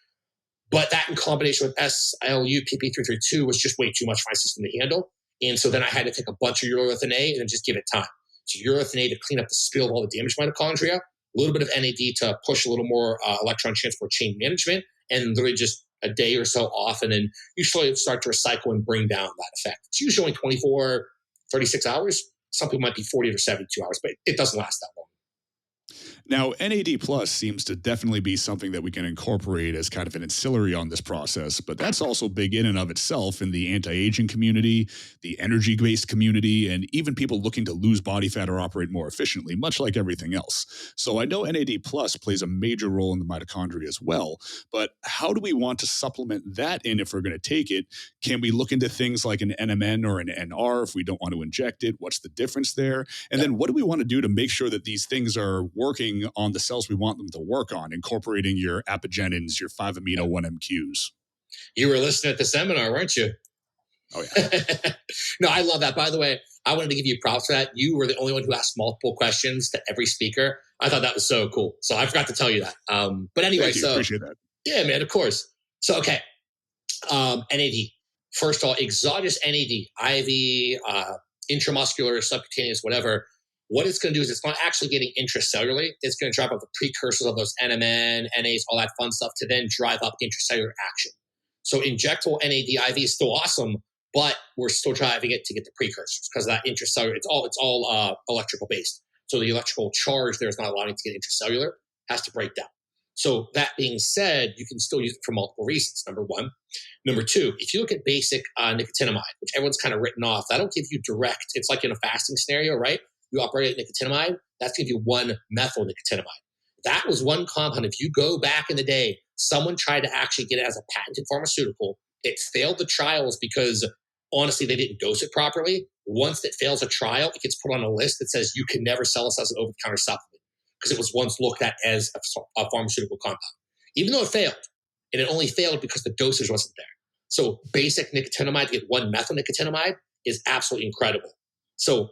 But that in combination with SLU PP332 was just way too much for my system to handle. And so then I had to take a bunch of urolithin A and then just give it time. So urolithin A to clean up the spill of all the damaged mitochondria, a little bit of NAD to push a little more electron transport chain management, and literally just a day or so off. And then you slowly start to recycle and bring down that effect. It's usually only 24, 36 hours. Some people might be 40 or 72 hours, but it doesn't last that long.
Now, NAD Plus seems to definitely be something that we can incorporate as kind of an ancillary on this process, but that's also big in and of itself in the anti-aging community, the energy-based community, and even people looking to lose body fat or operate more efficiently, much like everything else. So I know NAD Plus plays a major role in the mitochondria as well, but how do we want to supplement that in if we're going to take it? Can we look into things like an NMN or an NR if we don't want to inject it? What's the difference there? And then what do we want to do to make sure that these things are working on the cells we want them to work on, incorporating your apigenins, your 5-amino 1-MQs?
You were listening at the seminar, weren't you?
Oh, yeah.
No, I love that. By the way, I wanted to give you props for that. You were the only one who asked multiple questions to every speaker. I thought that was so cool. So I forgot to tell you that. But anyway,
Thank you. Appreciate that.
Yeah, man, of course. So, okay. NAD. First of all, exogenous NAD, IV, intramuscular, subcutaneous, whatever. What it's going to do is it's not actually getting intracellularly. It's going to drive up the precursors of those NMN, NAs, all that fun stuff to then drive up intracellular action. So injectable NAD IV is still awesome, but we're still driving it to get the precursors because that intracellular, it's all electrical based. So the electrical charge there is not allowing it to get intracellular, has to break down. So that being said, you can still use it for multiple reasons, number one. Number two, if you look at basic nicotinamide, which everyone's kind of written off, that'll give you direct, it's like in a fasting scenario, right? You operate nicotinamide, that's going to give you 1-methyl nicotinamide. That was one compound. If you go back in the day, someone tried to actually get it as a patented pharmaceutical. It failed the trials because honestly, they didn't dose it properly. Once it fails a trial, it gets put on a list that says you can never sell this as an over-the-counter supplement because it was once looked at as a pharmaceutical compound. Even though it failed, and it only failed because the dosage wasn't there. So basic nicotinamide to get 1-methyl nicotinamide is absolutely incredible. So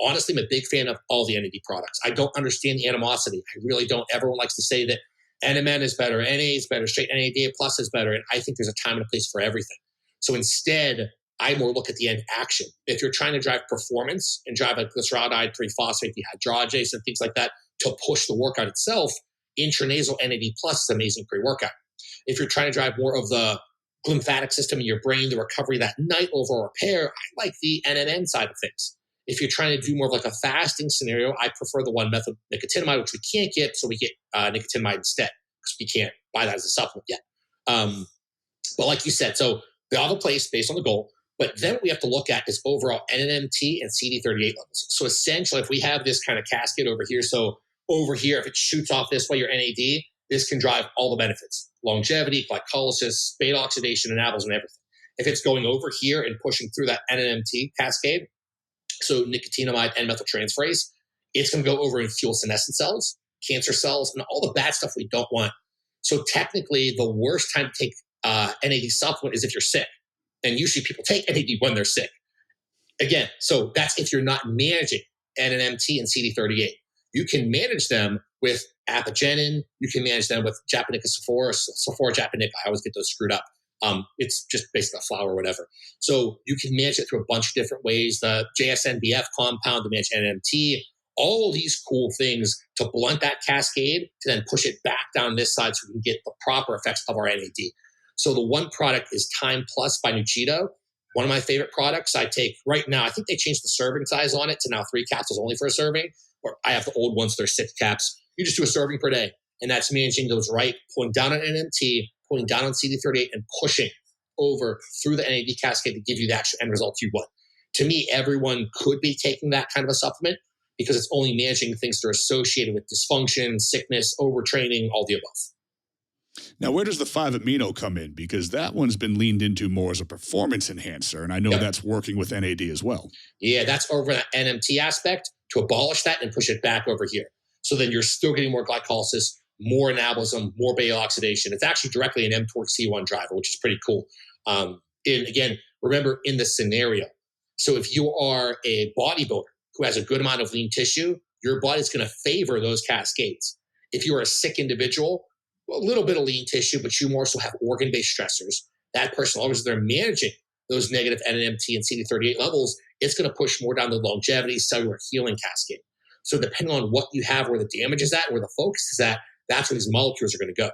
honestly am a big fan of all the NAD products. I don't understand the animosity. I really don't. Everyone likes to say that NMN is better, NA is better, straight NAD plus is better. And I think there's a time and a place for everything. So instead, I more look at the end action. If you're trying to drive performance and drive a glyceraldehyde 3-phosphate dehydrogenase and things like that to push the workout itself, intranasal NAD plus is amazing pre-workout. If you're trying to drive more of the lymphatic system in your brain, the recovery that night, overall repair, I like the NMN side of things. If you're trying to do more of like a fasting scenario, I prefer the 1-methyl nicotinamide, which we can't get, so we get nicotinamide instead because we can't buy that as a supplement yet. But like you said, so they all have a place based on the goal, but then what we have to look at is overall NMT and CD38 levels. So essentially, if we have this kind of cascade over here, so over here, if it shoots off this way, your NAD, this can drive all the benefits: longevity, glycolysis, beta oxidation, anabolic, and everything. If it's going over here and pushing through that NMT cascade, so nicotinamide and methyltransferase, it's going to go over and fuel senescent cells, cancer cells, and all the bad stuff we don't want. So technically, the worst time to take NAD supplement is if you're sick. And usually people take NAD when they're sick. Again, so that's if you're not managing NMT and CD38. You can manage them with apigenin. You can manage them with Japonica sophora, sophora japonica. I always get those screwed up. It's just basically a flower or whatever. So you can manage it through a bunch of different ways. The JSNBF compound to manage NMT, all of these cool things to blunt that cascade to then push it back down this side so we can get the proper effects of our NAD. So the one product is Time Plus by Nuchido. One of my favorite products I take right now. I think they changed the serving size on it to now 3 capsules only for a serving. Or I have the old ones, they're 6 caps. You just do a serving per day. And that's managing those right, pulling down on NMT, pulling down on CD38, and pushing over through the NAD cascade to give you the actual end result you want. To me, everyone could be taking that kind of a supplement. because it's only managing things that are associated with dysfunction, sickness, overtraining, all the above.
Now, where does the 5-amino come in? Because that one's been leaned into more as a performance enhancer, and I know that's working with NAD as well.
Yeah, that's over that NMT aspect to abolish that and push it back over here. So then you're still getting more glycolysis, more anabolism, more beta oxidation. It's actually directly an mTOR C1 driver, which is pretty cool. And again, remember in the scenario. So if you are a bodybuilder who has a good amount of lean tissue, your body's going to favor those cascades. If you're a sick individual, a little bit of lean tissue, but you more so have organ-based stressors, that person, as long as they're managing those negative NMT and CD38 levels, it's going to push more down the longevity, cellular healing cascade. So depending on what you have, where the damage is at, where the focus is at, that's where these molecules are going to go.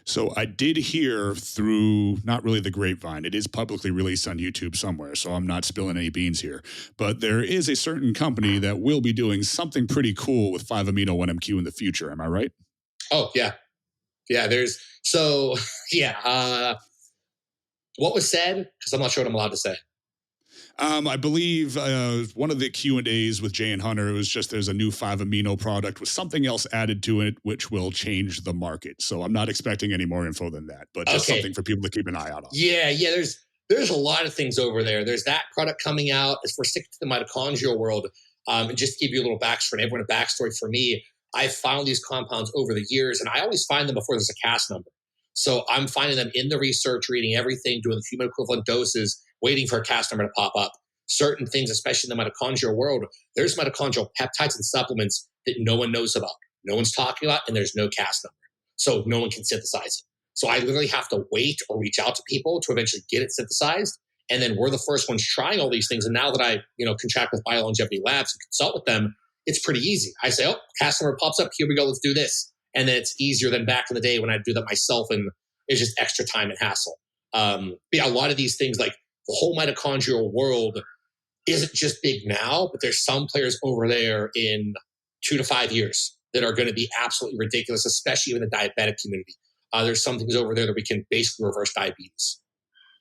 So I did hear through, not really the grapevine, it is publicly released on YouTube somewhere, so I'm not spilling any beans here, but there is a certain company that will be doing something pretty cool with 5-amino-1MQ in the future. Am I right?
Oh, yeah. Yeah, what was said? Because I'm not sure what I'm allowed to say.
I believe one of the Q&As with Jay and Hunter, it was just there's a new 5-amino product with something else added to it, which will change the market. So I'm not expecting any more info than that, but just something for people to keep an eye out on.
Yeah, there's a lot of things over there. There's that product coming out. As we're sticking to the mitochondrial world, and just to give you a little backstory, and everyone a backstory for me, I found these compounds over the years, and I always find them before there's a CAS number. So I'm finding them in the research, reading everything, doing the human equivalent doses, waiting for a CAS number to pop up. Certain things, especially in the mitochondrial world, there's mitochondrial peptides and supplements that no one knows about, no one's talking about, and there's no CAS number. So no one can synthesize it. So I literally have to wait or reach out to people to eventually get it synthesized. And then we're the first ones trying all these things. And now that I, contract with BioLongevity Labs and consult with them, it's pretty easy. I say, CAS number pops up. Here we go. Let's do this. And then it's easier than back in the day when I'd do that myself, and it's just extra time and hassle. A lot of these things, like the whole mitochondrial world, isn't just big now, but there's some players over there in 2 to 5 years that are going to be absolutely ridiculous, especially in the diabetic community. There's some things over there that we can basically reverse diabetes.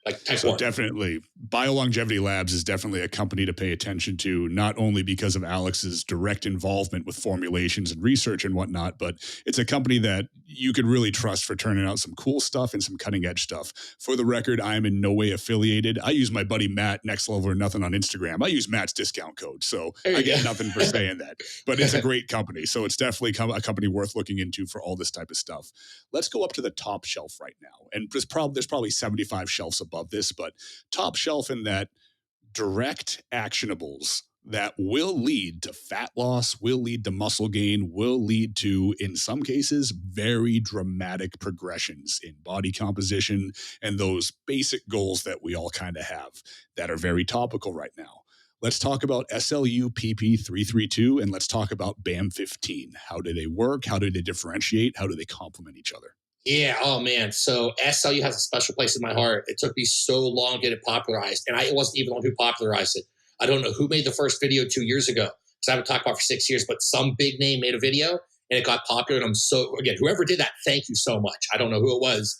Like type 1.
Definitely, BioLongevity Labs is definitely a company to pay attention to, not only because of Alex's direct involvement with formulations and research and whatnot, but it's a company that you could really trust for turning out some cool stuff and some cutting edge stuff. For the record, I am in no way affiliated. I use my buddy Matt, Next Level or Nothing on Instagram. I use Matt's discount code, so I get nothing for saying that. But it's a great company, so it's definitely a company worth looking into for all this type of stuff. Let's go up to the top shelf right now, and there's probably 75 shelves above this, but top shelf in that direct actionables that will lead to fat loss, will lead to muscle gain, will lead to, in some cases, very dramatic progressions in body composition and those basic goals that we all kind of have that are very topical right now. Let's talk about SLU PP332 and let's talk about BAM15. How do they work? How do they differentiate? How do they complement each other?
Yeah. Oh, man. So SLU has a special place in my heart. It took me so long to get it popularized. And I wasn't even the one who popularized it. I don't know who made the first video 2 years ago, because I haven't talked about it for 6 years, but some big name made a video and it got popular. And again, whoever did that, thank you so much. I don't know who it was,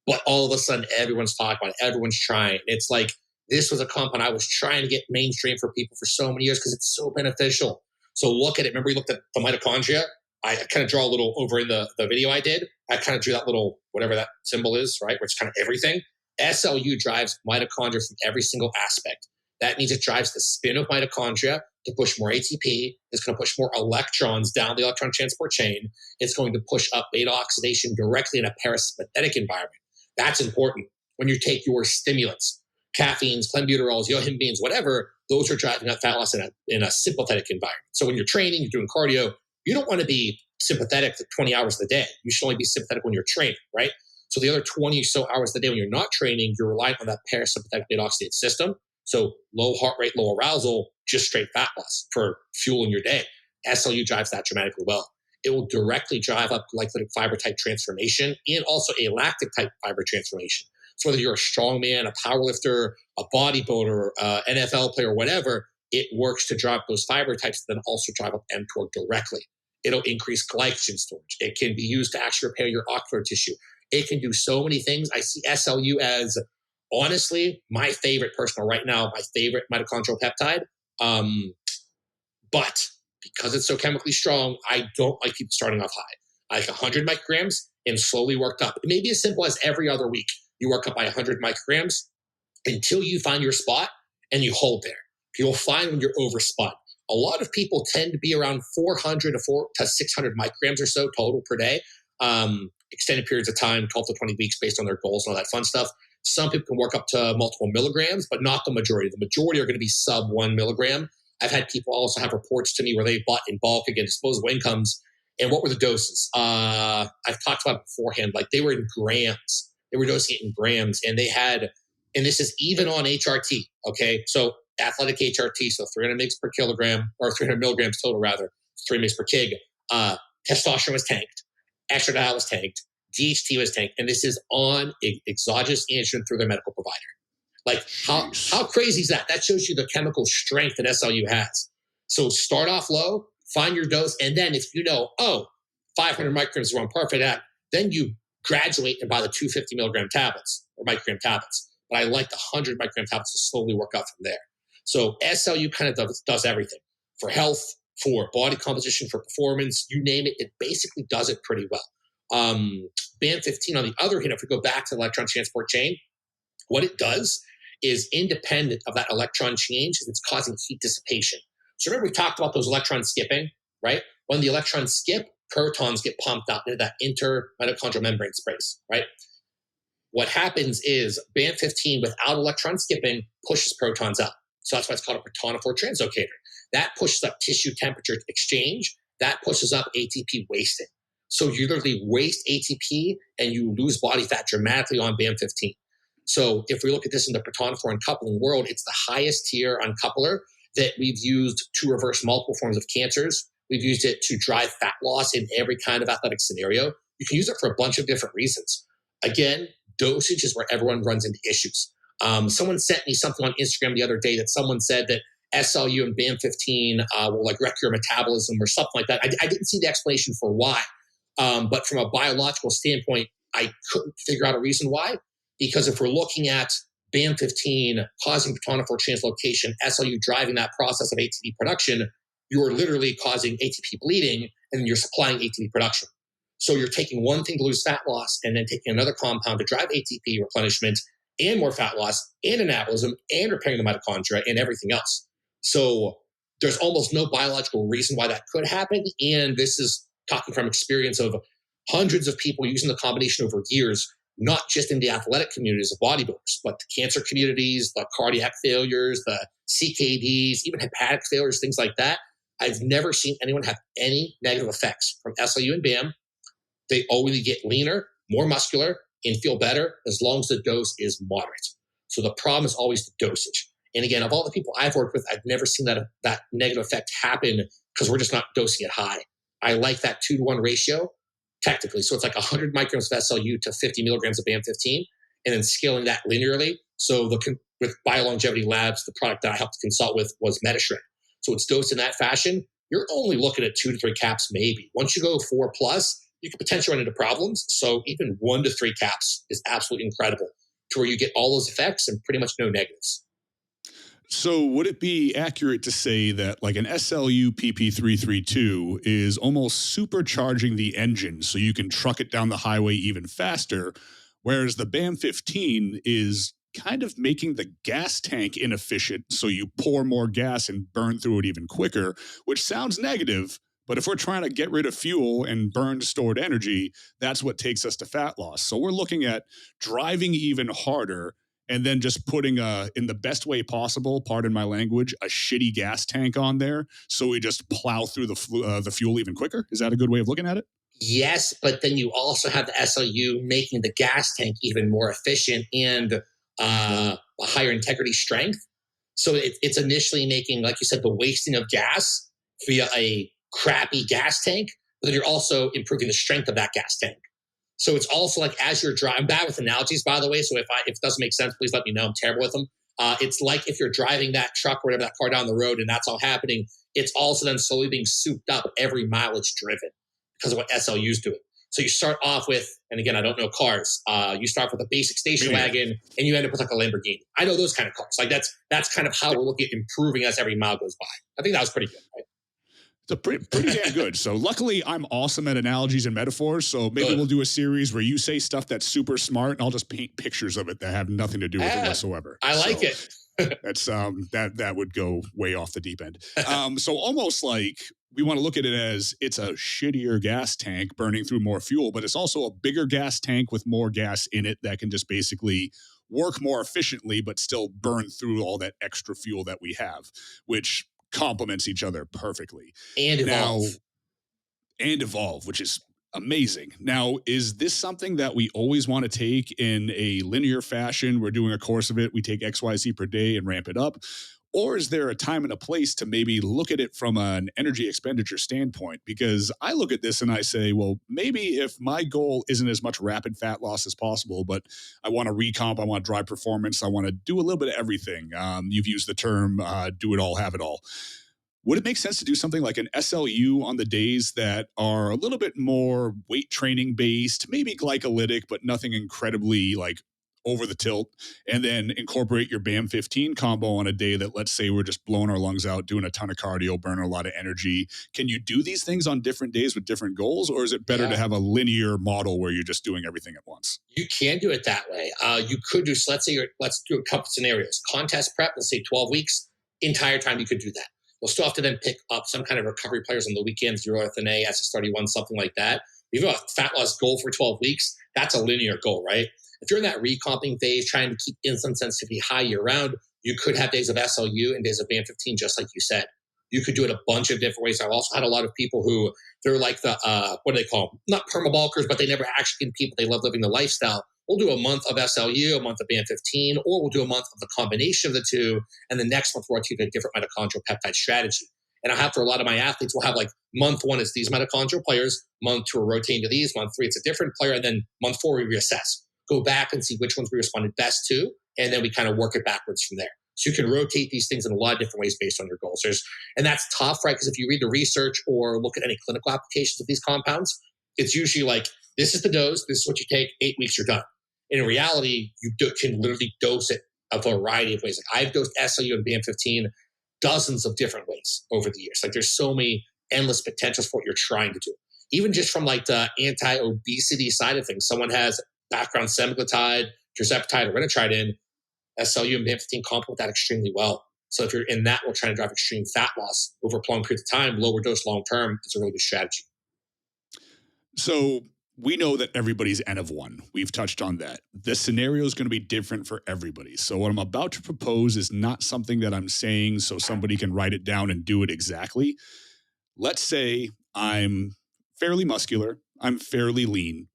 but all of a sudden everyone's talking about it. Everyone's trying. It's like, this was a compound I was trying to get mainstream for people for so many years because it's so beneficial. So look at it. Remember, we looked at the mitochondria. I kind of draw a little over in the video I did. I kind of drew that little, whatever that symbol is, right? Where it's kind of everything. SLU drives mitochondria from every single aspect. That means it drives the spin of mitochondria to push more ATP. It's going to push more electrons down the electron transport chain. It's going to push up beta oxidation directly in a parasympathetic environment. That's important. When you take your stimulants, caffeines, clenbuterols, yohimbines, whatever, those are driving up fat loss in a sympathetic environment. So when you're training, you're doing cardio, you don't want to be sympathetic for 20 hours of the day. You should only be sympathetic when you're training, right? So the other 20 or so hours of the day when you're not training, you're relying on that parasympathetic beta oxidative system. So low heart rate, low arousal, just straight fat loss for fuel in your day. SLU drives that dramatically well. It will directly drive up glycolytic fiber type transformation and also a lactic type fiber transformation. So whether you're a strongman, a powerlifter, a bodybuilder, NFL player, whatever, it works to drive those fiber types, then also drive up mTOR directly. It'll increase glycogen storage. It can be used to actually repair your ocular tissue. It can do so many things. I see SLU as, honestly, my favorite personal right now, my favorite mitochondrial peptide. But because it's so chemically strong, I don't like people starting off high. I like 100 micrograms and slowly worked up. It may be as simple as every other week. You work up by 100 micrograms until you find your spot and you hold there. You'll find when you're overspun. A lot of people tend to be around 400 to 600 micrograms or so total per day. Extended periods of time, 12 to 20 weeks based on their goals and all that fun stuff. Some people can work up to multiple milligrams, but not the majority. The majority are going to be sub 1 milligram. I've had people also have reports to me where they bought in bulk, again, disposable incomes. And what were the doses? I've talked about it beforehand. Like they were in grams. They were dosing it in grams. And they had, and this is even on HRT, okay? So athletic HRT, so 300 mg per kilogram, or 300 milligrams total rather, 3 mg per kg. Testosterone was tanked. Estradiol was tanked. DHT was tanked. And this is on exogenous androgen through their medical provider. Like how crazy is that? That shows you the chemical strength that SLU has. So start off low, find your dose, and then if you know, 500 micrograms is where I'm perfect at, then you graduate and buy the 250 milligram tablets or microgram tablets. But I like the 100 microgram tablets to slowly work up from there. So SLU kind of does everything for health, for body composition, for performance, you name it. It basically does it pretty well. BAM15, on the other hand, if we go back to the electron transport chain, what it does is independent of that electron change, it's causing heat dissipation. So remember we talked about those electrons skipping, right? When the electrons skip, protons get pumped out into that intermitochondrial membrane space, right? What happens is BAM15 without electron skipping pushes protons out. So that's why it's called a protonophore translocator. That pushes up tissue temperature exchange. That pushes up ATP wasting. So you literally waste ATP and you lose body fat dramatically on BAM15. So if we look at this in the protonophore uncoupling world, it's the highest tier uncoupler that we've used to reverse multiple forms of cancers. We've used it to drive fat loss in every kind of athletic scenario. You can use it for a bunch of different reasons. Again, dosage is where everyone runs into issues. Someone sent me something on Instagram the other day that someone said that SLU and BAM15 will like wreck your metabolism or something like that. I didn't see the explanation for why. But from a biological standpoint, I couldn't figure out a reason why. Because if we're looking at BAM15 causing protonophore translocation, SLU driving that process of ATP production, you're literally causing ATP bleeding and you're supplying ATP production. So you're taking one thing to lose fat loss and then taking another compound to drive ATP replenishment and more fat loss and anabolism and repairing the mitochondria and everything else. So there's almost no biological reason why that could happen. And this is talking from experience of hundreds of people using the combination over years, not just in the athletic communities of bodybuilders, but the cancer communities, the cardiac failures, the CKDs, even hepatic failures, things like that. I've never seen anyone have any negative effects from SLU and BAM. They always get leaner, more muscular, and feel better as long as the dose is moderate. So the problem is always the dosage. And again, of all the people I've worked with, I've never seen that negative effect happen because we're just not dosing it high. I like that 2-to-1 ratio technically. So it's like 100 micrograms of SLU to 50 milligrams of BAM15, and then scaling that linearly. So with BioLongevity Labs, the product that I helped consult with was Metashred. So it's dosed in that fashion. You're only looking at 2 to 3 caps maybe. Once you go 4 plus, you could potentially run into problems. So even 1 to 3 caps is absolutely incredible to where you get all those effects and pretty much no negatives.
So would it be accurate to say that like an SLU PP332 is almost supercharging the engine so you can truck it down the highway even faster, whereas the BAM15 is kind of making the gas tank inefficient so you pour more gas and burn through it even quicker, which sounds negative, but if we're trying to get rid of fuel and burn stored energy, that's what takes us to fat loss. So we're looking at driving even harder and then just putting in the best way possible, pardon my language, a shitty gas tank on there so we just plow through the fuel even quicker. Is that a good way of looking at it?
Yes, but then you also have the SLU making the gas tank even more efficient and a higher integrity strength. So it's initially making, like you said, the wasting of gas via a crappy gas tank, but then you're also improving the strength of that gas tank. So it's also like as you're driving, I'm bad with analogies, by the way. So if it doesn't make sense, please let me know. I'm terrible with them. It's like if you're driving that truck or whatever, that car down the road and that's all happening, it's also then slowly being souped up every mileage driven because of what SLU's doing. So you start off with, and again, I don't know cars. You start with a basic station wagon and you end up with like a Lamborghini. I know those kind of cars. Like that's kind of how we're looking at improving as every mile goes by. I think that was pretty good, right?
So pretty damn good. So luckily, I'm awesome at analogies and metaphors. So maybe
Good.
we'll do a series where you say stuff that's super smart, and I'll just paint pictures of it that have nothing to do with it whatsoever.
I like it.
That's that would go way off the deep end. So almost like we want to look at it as it's a shittier gas tank burning through more fuel, but it's also a bigger gas tank with more gas in it that can just basically work more efficiently, but still burn through all that extra fuel that we have, which complements each other perfectly.
And evolve.
And evolve, which is amazing. Now, is this something that we always want to take in a linear fashion? We're doing a course of it. We take XYZ per day and ramp it up. Or is there a time and a place to maybe look at it from an energy expenditure standpoint? Because I look at this and I say, well, maybe if my goal isn't as much rapid fat loss as possible, but I want to recomp, I want to drive performance, I want to do a little bit of everything. You've used the term do it all, have it all. Would it make sense to do something like an SLU on the days that are a little bit more weight training based, maybe glycolytic, but nothing incredibly like over the tilt, and then incorporate your BAM 15 combo on a day that, let's say, we're just blowing our lungs out, doing a ton of cardio, burning a lot of energy? Can you do these things on different days with different goals, or is it better to have a linear model where you're just doing everything at once?
You can do it that way. You could do, so let's do a couple scenarios. Contest prep, let's say 12 weeks, entire time you could do that. You'll still have to then pick up some kind of recovery players on the weekends, zero FNA, SS31, something like that. If you have a fat loss goal for 12 weeks, that's a linear goal, right? If you're in that recomping phase, trying to keep insulin sensitivity high year round, you could have days of SLU and days of BAM 15, just like you said. You could do it a bunch of different ways. I've also had a lot of people who, they're like the, what do they call them? Not perma-bulkers, but they never actually get people. They love living the lifestyle. We'll do a month of SLU, a month of BAM 15, or we'll do a month of the combination of the two. And the next month, we'll rotate a different mitochondrial peptide strategy. And I have for a lot of my athletes, we'll have like month one is these mitochondrial players, month two, we're rotating to these, month three, it's a different player. And then month four, we reassess, go back and see which ones we responded best to. And then we kind of work it backwards from there. So you can rotate these things in a lot of different ways based on your goals. And that's tough, right? Because if you read the research or look at any clinical applications of these compounds, it's usually like, this is the dose, this is what you take, 8 weeks, you're done. In reality, you can literally dose it a variety of ways. Like I've dosed SLU and BAM 15 dozens of different ways over the years. Like there's so many endless potentials for what you're trying to do. Even just from like the anti-obesity side of things, someone has background semaglutide, tirzepatide, or retatride, SLU and BAM 15 complement that extremely well. So if you're in that, we're trying to drive extreme fat loss over a long period of time, lower dose long term is a really good strategy.
So we know that everybody's N of one. We've touched on that. The scenario is going to be different for everybody. So what I'm about to propose is not something that I'm saying so somebody can write it down and do it exactly. Let's say I'm fairly muscular. I'm fairly lean.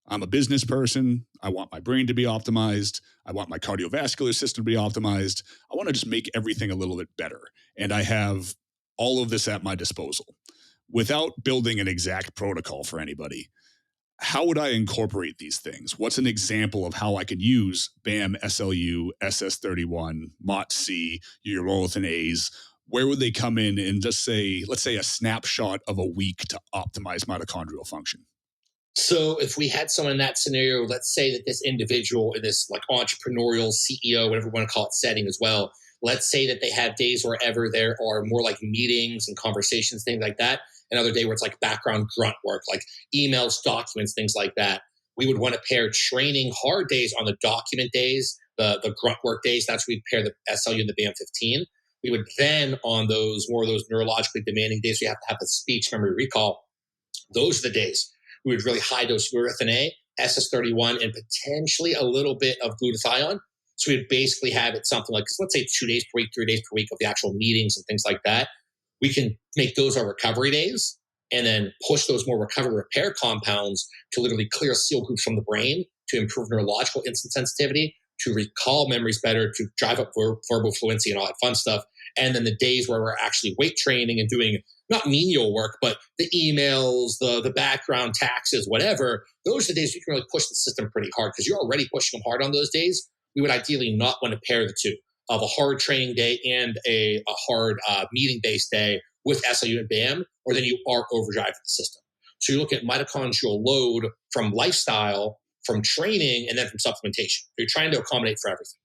I'm a business person. I want my brain to be optimized. I want my cardiovascular system to be optimized. I want to just make everything a little bit better. And I have all of this at my disposal. Without building an exact protocol for anybody, how would I incorporate these things? What's an example of how I could use BAM, SLU, SS31, MOT-C, your urolithin A's? Where would they come in and just say, let's say a snapshot of a week to optimize mitochondrial function?
So if we had someone in that scenario, let's say that this individual in this like entrepreneurial CEO, whatever you want to call it, setting as well, let's say that they have days wherever there are more like meetings and conversations, things like that. Another day where it's like background grunt work, like emails, documents, things like that. We would want to pair training hard days on the document days, the grunt work days. That's where we'd pair the SLU and the BAM 15. We would then on those more of those neurologically demanding days, we have to have the speech memory recall. Those are the days we would really high dose urethane A, SS31, and potentially a little bit of glutathione. So we'd basically have it something like, let's say 2 days per week, 3 days per week of the actual meetings and things like that. We can make those our recovery days and then push those more recovery repair compounds to literally clear seal groups from the brain to improve neurological insulin sensitivity, to recall memories better, to drive up verbal fluency and all that fun stuff. And then the days where we're actually weight training and doing not menial work, but the emails, the background taxes, whatever, those are the days you can really push the system pretty hard because you're already pushing them hard on those days. We would ideally not want to pair the two of a hard training day and a hard meeting-based day with SLU and BAM, or then you are overdriving the system. So you look at mitochondrial load from lifestyle, from training, and then from supplementation. You're trying to accommodate for everything.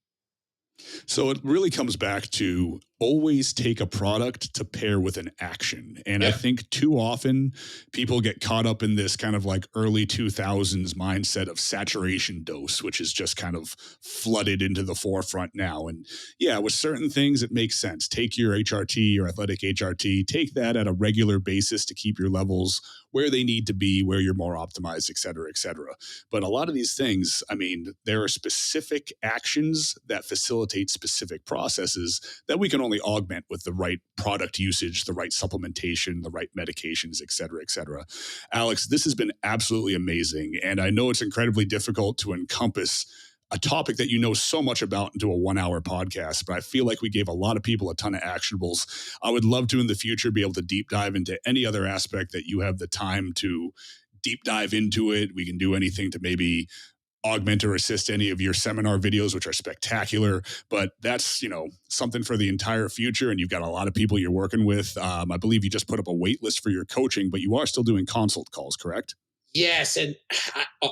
So it really comes back to always take a product to pair with an action. And I
Yep.
think too often people get caught up in this kind of like early 2000s mindset of saturation dose, which is just kind of flooded into the forefront now. And yeah, with certain things, it makes sense. Take your HRT, your athletic HRT, take that at a regular basis to keep your levels where they need to be, where you're more optimized, et cetera, et cetera. But a lot of these things, I mean, there are specific actions that facilitate specific processes that we can only augment with the right product usage, the right supplementation, the right medications, et cetera, et cetera. Alex, this has been absolutely amazing. And I know it's incredibly difficult to encompass a topic that you know so much about into a 1 hour podcast, but I feel like we gave a lot of people a ton of actionables. I would love to in the future be able to deep dive into any other aspect that you have the time to deep dive into it. We can do anything to maybe augment or assist any of your seminar videos, which are spectacular, but that's, something for the entire future. And you've got a lot of people you're working with. I believe you just put up a wait list for your coaching, but you are still doing consult calls, correct?
Yes, and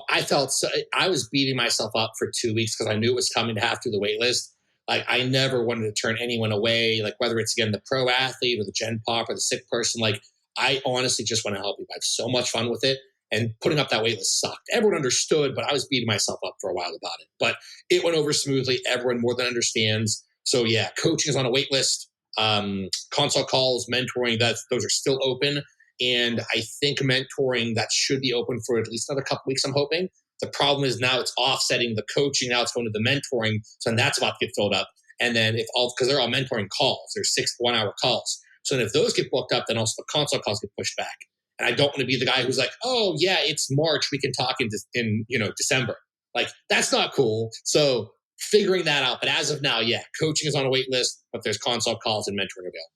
I felt so. I was beating myself up for 2 weeks because I knew it was coming to have through the wait list. Like I never wanted to turn anyone away. Like whether it's again the pro athlete or the gen pop or the sick person. Like I honestly just want to help you. I have so much fun with it, and putting up that wait list sucked. Everyone understood, but I was beating myself up for a while about it. But it went over smoothly. Everyone more than understands. So yeah, coaching is on a wait list. Consult calls, mentoring. Those are still open. And I think mentoring that should be open for at least another couple weeks, I'm hoping. The problem is now it's offsetting the coaching. Now it's going to the mentoring. So then that's about to get filled up. And then because they're all mentoring calls, there's 6 1 hour calls. So then if those get booked up, then also the consult calls get pushed back. And I don't want to be the guy who's like, oh yeah, it's March. We can talk in December. Like that's not cool. So figuring that out. But as of now, yeah, coaching is on a wait list, but there's consult calls and mentoring available.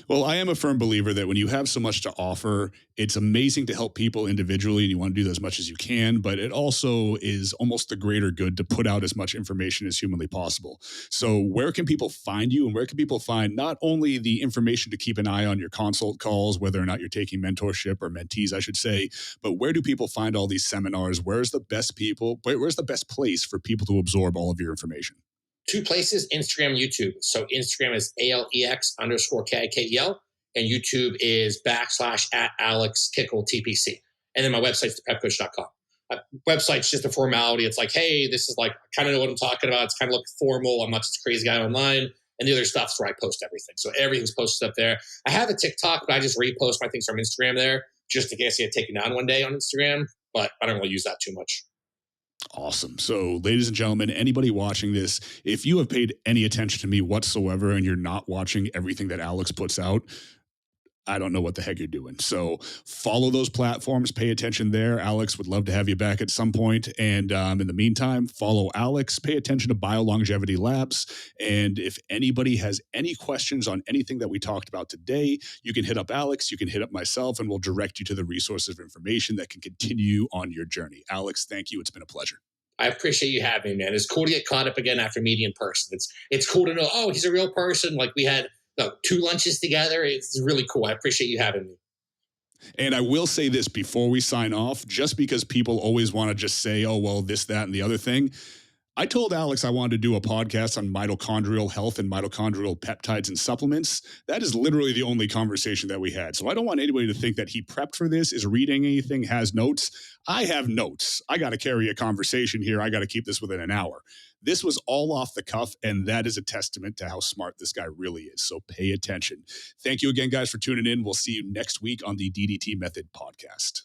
Well, I am a firm believer that when you have so much to offer, it's amazing to help people individually and you want to do that as much as you can, but it also is almost the greater good to put out as much information as humanly possible. So where can people find you and where can people find not only the information to keep an eye on your consult calls, whether or not you're taking mentorship or mentees, I should say, but where do people find all these seminars? Where's the best place for people to absorb all of your information?
2 places, Instagram, YouTube. So Instagram is ALEX_KIKEL, and YouTube is / Alex Kikel TPC. And then my website's thepepcoach.com. Website's just a formality. It's like, hey, this is like, I kind of know what I'm talking about. It's kind of look formal. I'm not just a crazy guy online. And the other stuff's where I post everything. So everything's posted up there. I have a TikTok, but I just repost my things from Instagram there just in case I get taken down one day on Instagram. But I don't really use that too much.
Awesome. So, ladies and gentlemen, anybody watching this, if you have paid any attention to me whatsoever and you're not watching everything that Alex puts out, I don't know what the heck you're doing. So follow those platforms, pay attention there. Alex would love to have you back at some point. And in the meantime, follow Alex, pay attention to BioLongevity Labs. And if anybody has any questions on anything that we talked about today, you can hit up Alex, you can hit up myself, and we'll direct you to the resources of information that can continue on your journey. Alex, thank you. It's been a pleasure.
I appreciate you having me, man. It's cool to get caught up again after meeting in person. It's cool to know, oh, he's a real person. Like we had 2 lunches together. It's really cool. I appreciate you having me.
And I will say this before we sign off, just because people always want to just say, oh, well, this, that, and the other thing. I told Alex I wanted to do a podcast on mitochondrial health and mitochondrial peptides and supplements. That is literally the only conversation that we had. So I don't want anybody to think that he prepped for this, is reading anything, has notes. I have notes. I got to carry a conversation here. I got to keep this within an hour. This was all off the cuff, and that is a testament to how smart this guy really is. So pay attention. Thank you again, guys, for tuning in. We'll see you next week on the DDT Method podcast.